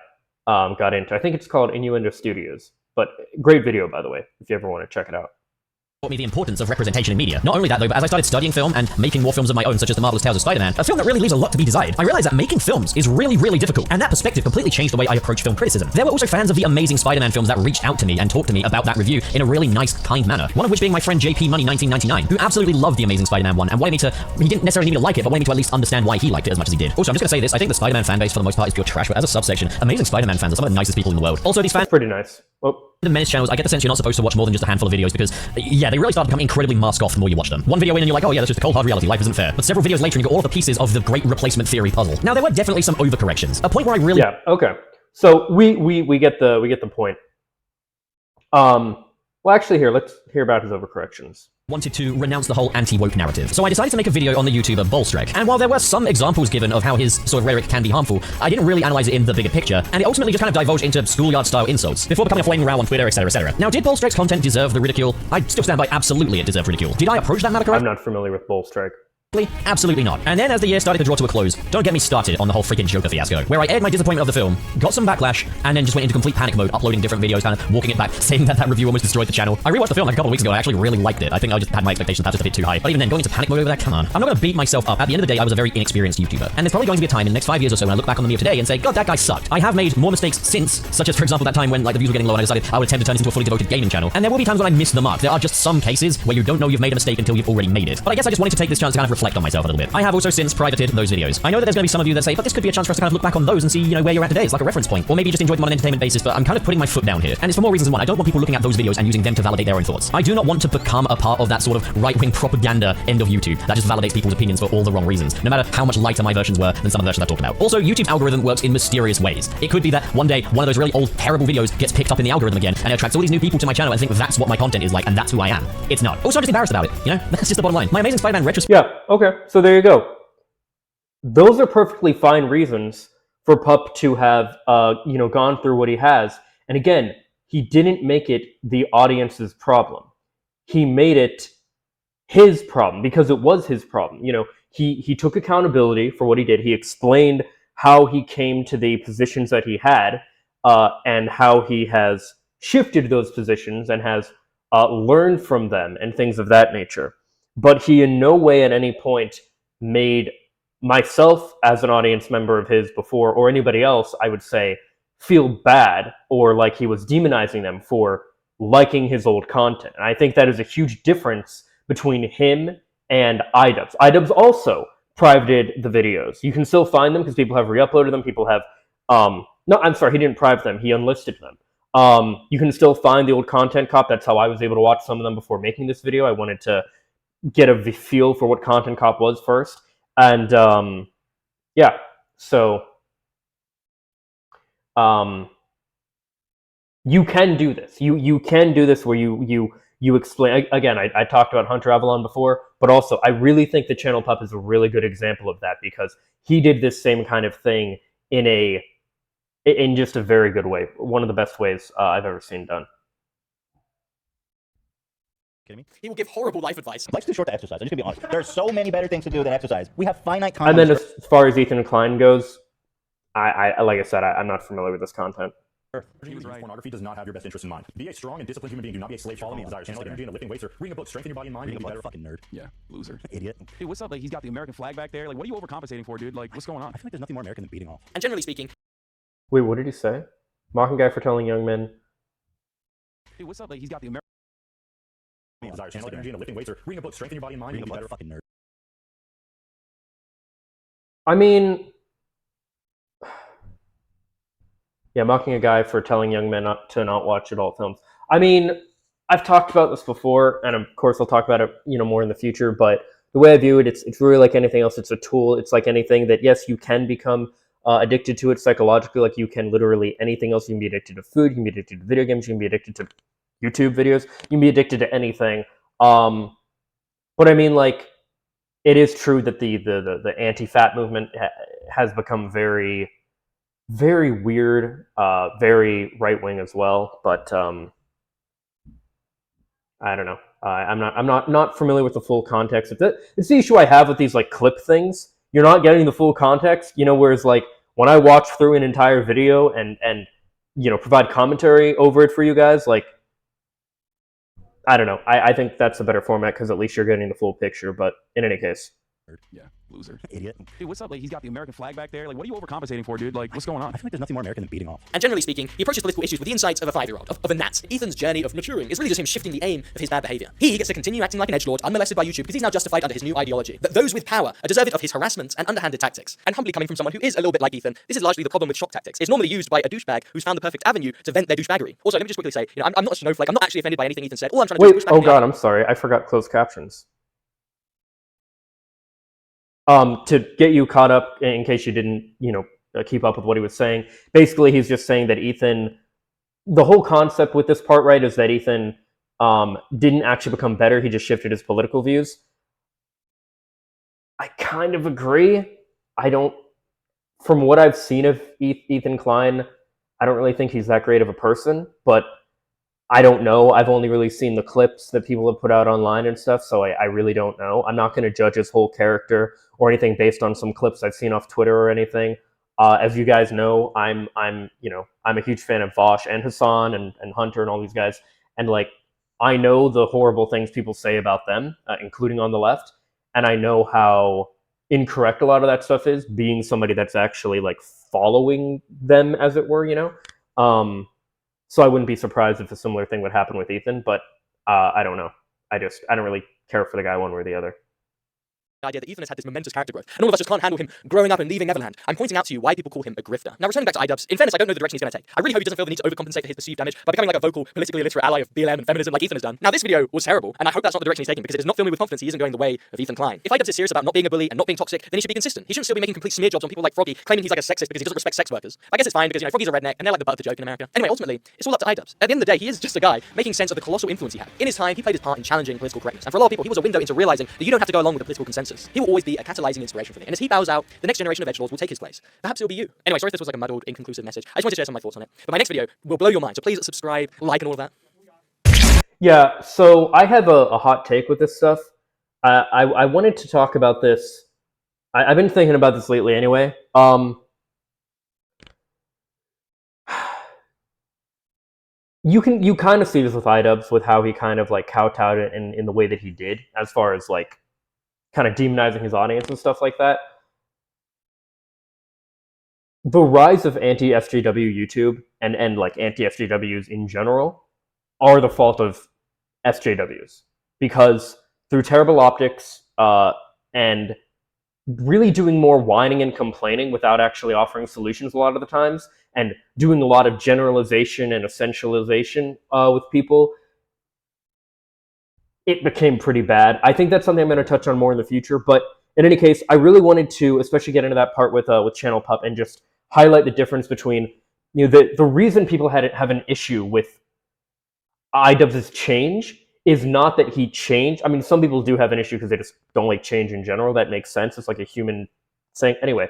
got into. I think it's called Innuendo Studios, but great video, by the way, if you ever want to check it out. taught me the importance of representation in media. Not only that though, but as I started studying film and making more films of my own, such as The Marvelous Tales of Spider-Man, a film that really leaves a lot to be desired, I realized that making films is really, really difficult, and that perspective completely changed the way I approach film criticism. There were also fans of the Amazing Spider-Man films that reached out to me and talked to me about that review in a really nice, kind manner. One of which being my friend JP Money 1999, who absolutely loved The Amazing Spider-Man 1 and wanted me to, he didn't necessarily need me to like it, but wanted me to at least understand why he liked it as much as he did. Also, I'm just gonna say this, I think the Spider-Man fan base for the most part is pure trash, but as a subsection, Amazing Spider-Man fans are some of the nicest people in the world. Also, these fans... Pretty nice. Well, the Menace channels, I get the sense you're not supposed to watch more than just a handful of videos because, yeah, they really start to become incredibly mask off the more you watch them. One video in and you're like, oh yeah, that's just a cold hard reality, life isn't fair. But several videos later and you got all the pieces of the great replacement theory puzzle. Now, there were definitely some overcorrections. A point where I really... Yeah, okay. So we get the point. Well, actually, here, let's hear about his overcorrections. Wanted to renounce the whole anti-woke narrative. So I decided to make a video on the YouTuber Bolstrek. And while there were some examples given of how his sort of rhetoric can be harmful, I didn't really analyze it in the bigger picture, and it ultimately just kind of divulged into schoolyard-style insults, before becoming a flaming row on Twitter, etc., etc. Now, did Bolstrek's content deserve the ridicule? I still stand by absolutely it deserved ridicule. Did I approach that matter correctly? I'm not familiar with Bolstrek. Absolutely not. And then as the year started to draw to a close, don't get me started on the whole freaking Joker fiasco, where I aired my disappointment of the film, got some backlash, and then just went into complete panic mode, uploading different videos, kind of walking it back, saying that review almost destroyed the channel. I rewatched the film like a couple of weeks ago, and I actually really liked it. I think I just had my expectations perhaps just a bit too high. But even then, going into panic mode over that, come on. I'm not going to beat myself up. At the end of the day, I was a very inexperienced YouTuber. And there's probably going to be a time in the next 5 years or so when I look back on the me of today and say, God, that guy sucked. I have made more mistakes since, such as, for example, that time when like the views were getting low and I decided I would attempt to turn this into a fully devoted gaming channel. And there will be times when I miss the mark. There are just some cases where you don't know you've made a mistake until you've already made it. But I guess I just wanted to take this chance to kind of reflect on myself a little bit. I have also since privated those videos. I know that there's going to be some of you that say, but this could be a chance for us to kind of look back on those and see, you know, where you're at today. It's like a reference point. Or maybe you just enjoyed them on an entertainment basis, but I'm kind of putting my foot down here. And it's for more reasons than one. I don't want people looking at those videos and using them to validate their own thoughts. I do not want to become a part of that sort of right-wing propaganda end of YouTube that just validates people's opinions for all the wrong reasons, no matter how much lighter my versions were than some of the versions I've talked about. Also, YouTube's algorithm works in mysterious ways. It could be that one day, one of those really old, terrible videos gets picked up in the algorithm again, and it attracts all these new people to my channel and think that's what my content is like, and that's who I am. It's not. Also, I'm just embarrassed about it, you know? That's just the bottom line. My Amazing Spider-Man retrospect... Yeah, okay. So there you go. Those are perfectly fine reasons for Pup to have, you know, gone through what he has. And again, he didn't make it the audience's problem. He made it his problem because it was his problem. You know, he took accountability for what he did. He explained how he came to the positions that he had, and how he has shifted those positions and has learned from them and things of that nature. But he in no way at any point made myself as an audience member of his before, or anybody else, I would say, feel bad or like he was demonizing them for liking his old content. And I think that is a huge difference between him and Idubbbz. Idubbbz also privated the videos. You can still find them because people have re-uploaded them. People have, no, I'm sorry, he didn't private them. He unlisted them. You can still find the old content cop. That's how I was able to watch some of them before making this video. I wanted to get a feel for what content cop was first. And yeah, so you can do this. You can do this where you explain. Again, I talked about Hunter Avalon before, but also I really think the Channel Pup is a really good example of that because he did this same kind of thing in just a very good way. One of the best ways I've ever seen done. He will give horrible life advice. Life's too short to exercise. I'm just gonna be honest. There's so many better things to do than exercise. We have finite time. And then as far as Ethan Klein goes, I like I said, I'm not familiar with this content. Pornography does not have your best interest in mind. Be a strong and disciplined human being. Do not be a slave following your desires. Channel like energy and lifting weights or reading a book. Strengthen your body and mind. Reading a book, fucking nerd. Yeah, loser. Idiot. Dude, what's up? Like, he's got the American flag back there. Like, what are you overcompensating for, dude? Like, what's going on? I feel like there's nothing more American than beating off. And generally speaking... Wait, what did he say? Mocking guy for telling young men... Dude, what's up? Like, he's got the American... Desires. Channel like energy and lifting weights or reading a book. Strengthen your body and mind. Reading a book, fucking nerd. I mean... Yeah, mocking a guy for telling young men to not watch adult films. I mean, I've talked about this before, and of course I'll talk about it, you know, more in the future, but the way I view it, it's really like anything else. It's a tool. It's like anything that, yes, you can become addicted to it psychologically, like you can literally anything else. You can be addicted to food, you can be addicted to video games, you can be addicted to YouTube videos, you can be addicted to anything. But I mean, like, it is true that the anti-fat movement has become very... very weird, very right-wing as well, but I don't know. I'm not familiar with the full context. It's the issue I have with these like clip things. You're not getting the full context, you know. Whereas like when I watch through an entire video and you know provide commentary over it for you guys, like I don't know. I think that's a better format because at least you're getting the full picture. But in any case, Yeah, loser. Idiot. Dude, what's up? Like, he's got the American flag back there. Like, what are you overcompensating for, dude? Like, what's going on? I feel like there's nothing more American than beating off. And generally speaking, he approaches political issues with the insights of a 5-year-old, of a gnat. Ethan's journey of maturing is really just him shifting the aim of his bad behavior. He gets to continue acting like an edgelord, unmolested by YouTube, because he's now justified under his new ideology. That those with power are deserving of his harassment and underhanded tactics. And humbly coming from someone who is a little bit like Ethan, this is largely the problem with shock tactics. It's normally used by a douchebag who's found the perfect avenue to vent their douchebaggery. Also, let me just quickly say, I'm not a snowflake. I'm not actually offended by anything Ethan said. All I'm trying to do is wait. push back Oh on the God, I'm sorry. I forgot closed captions. To get you caught up in case you didn't, keep up with what he was saying. Basically, he's just saying that Ethan, the whole concept with this part, right, is that Ethan didn't actually become better. He just shifted his political views. I kind of agree. From what I've seen of Ethan Klein, I don't really think he's that great of a person, but I don't know. I've only really seen the clips that people have put out online and stuff, so I really don't know. I'm not going to judge his whole character or anything based on some clips I've seen off Twitter or anything. As you guys know, I'm a huge fan of Vosh and Hassan and Hunter and all these guys, and I know the horrible things people say about them, including on the left, and I know how incorrect a lot of that stuff is, being somebody that's actually following them, as it were, So I wouldn't be surprised if a similar thing would happen with Ethan, but I don't know. I don't really care for the guy one way or the other. idea that Ethan has had this momentous character growth, and all of us just can't handle him growing up and leaving Neverland. I'm pointing out to you why people call him a grifter. Now, returning back to Idubbbz, in fairness, I don't know the direction he's going to take. I really hope he doesn't feel the need to overcompensate for his perceived damage by becoming like a vocal, politically illiterate ally of BLM and feminism like Ethan has done. Now, this video was terrible, and I hope that's not the direction he's taking, because it is not filming with confidence he isn't going the way of Ethan Klein. If Idubbbz is serious about not being a bully and not being toxic, then he should be consistent. He shouldn't still be making complete smear jobs on people like Froggy, claiming he's like a sexist because he doesn't respect sex workers. I guess it's fine because, Froggy's a redneck, and they're like the butt of the joke in America. Anyway, ultimately, it's all up to Idubbbz. At the end of the day, he is just a guy making sense of the colossal influence he had. In his time, he played his part in challenging political correctness, and for a lot of people, he was a window into realizing that you don't have to go along with the political consensus. He will always be a catalyzing inspiration for me. And as he bows out, the next generation of edgelords will take his place. Perhaps it'll be you. Anyway, sorry if this was like a muddled, inconclusive message. I just wanted to share some of my thoughts on it. But my next video will blow your mind, so please subscribe, like, and all of that. Yeah, so I have a hot take with this stuff. I wanted to talk about this. I've been thinking about this lately anyway. You kind of see this with Idubbbz, with how he kind of kowtowed it in the way that he did, as far as kind of demonizing his audience and stuff like that. The rise of anti-SJW YouTube and anti-SJWs in general are the fault of SJWs, because through terrible optics and really doing more whining and complaining without actually offering solutions a lot of the times, and doing a lot of generalization and essentialization with people, it became pretty bad. I think that's something I'm going to touch on more in the future, but in any case, I really wanted to especially get into that part with Channel Pup and just highlight the difference between the reason people have an issue with Idubbbz's change is not that he changed. I mean, some people do have an issue because they just don't like change in general. That makes sense. It's like a human thing. Anyway,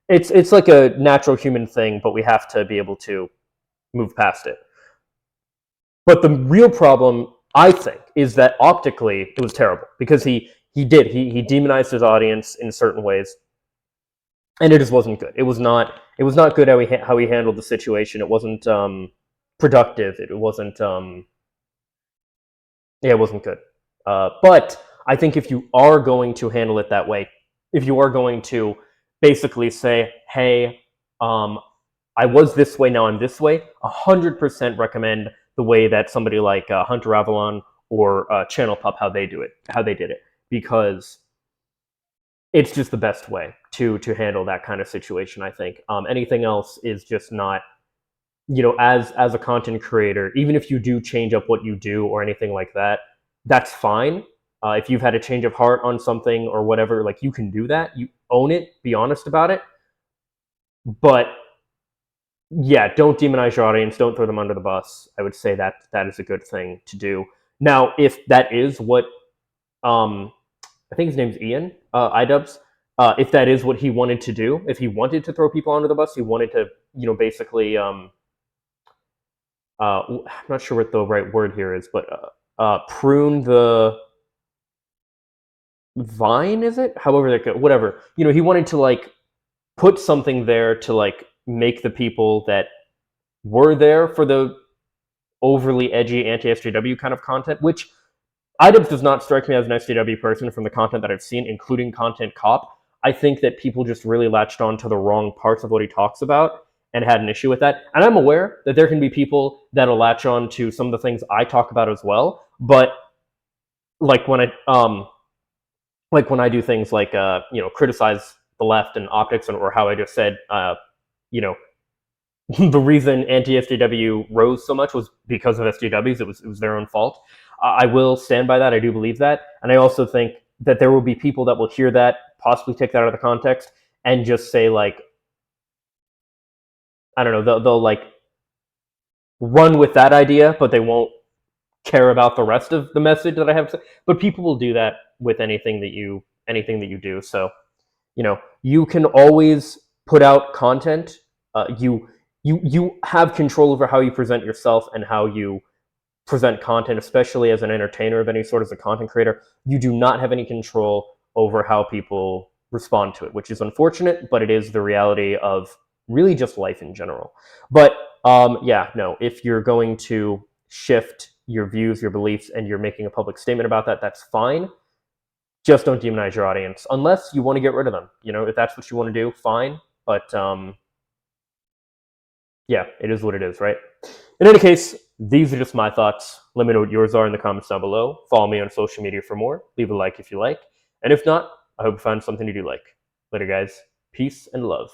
it's like a natural human thing, but we have to be able to move past it. But the real problem, I think, is that optically it was terrible, because he demonized his audience in certain ways, and it just wasn't good. It was not good how he handled the situation. It wasn't productive. It wasn't it wasn't good. But I think if you are going to handle it that way, if you are going to basically say, hey, I was this way, now I'm this way, 100% recommend the way that somebody like Hunter Avalon or Channel Pup, how they did it, because it's just the best way to handle that kind of situation, I think. Anything else is just not, as a content creator, even if you do change up what you do or anything like that, that's fine. If you've had a change of heart on something or whatever, you can do that. You own it, be honest about it. But yeah, don't demonize your audience, don't throw them under the bus. I would say that is a good thing to do. Now, if that is what, I think his name's Ian, Idubbbz, if that is what he wanted to do, if he wanted to throw people under the bus, he wanted to, basically, I'm not sure what the right word here is, but prune the vine, is it? However that goes, whatever. He wanted to put something there to make the people that were there for the overly edgy anti-SJW kind of content, which Idubbbz does not strike me as an SJW person from the content that I've seen, including Content Cop. I think that people just really latched on to the wrong parts of what he talks about and had an issue with that. And I'm aware that there can be people that'll latch on to some of the things I talk about as well. But like when I do things like criticize the left and optics, or how I just said, the reason anti-SJW rose so much was because of SJWs. It was their own fault. I will stand by that. I do believe that. And I also think that there will be people that will hear that, possibly take that out of the context, and just say, like, I don't know, they'll like run with that idea, but they won't care about the rest of the message that I have to say. But people will do that with anything that you do. So, you can always put out content. You have control over how you present yourself and how you present content, especially as an entertainer of any sort, as a content creator. You do not have any control over how people respond to it, which is unfortunate, but it is the reality of really just life in general. But if you're going to shift your views, your beliefs, and you're making a public statement about that, that's fine. Just don't demonize your audience unless you want to get rid of them. If that's what you want to do, fine. But it is what it is, right? In any case, these are just my thoughts. Let me know what yours are in the comments down below. Follow me on social media for more. Leave a like if you like. And if not, I hope you found something you do like. Later, guys. Peace and love.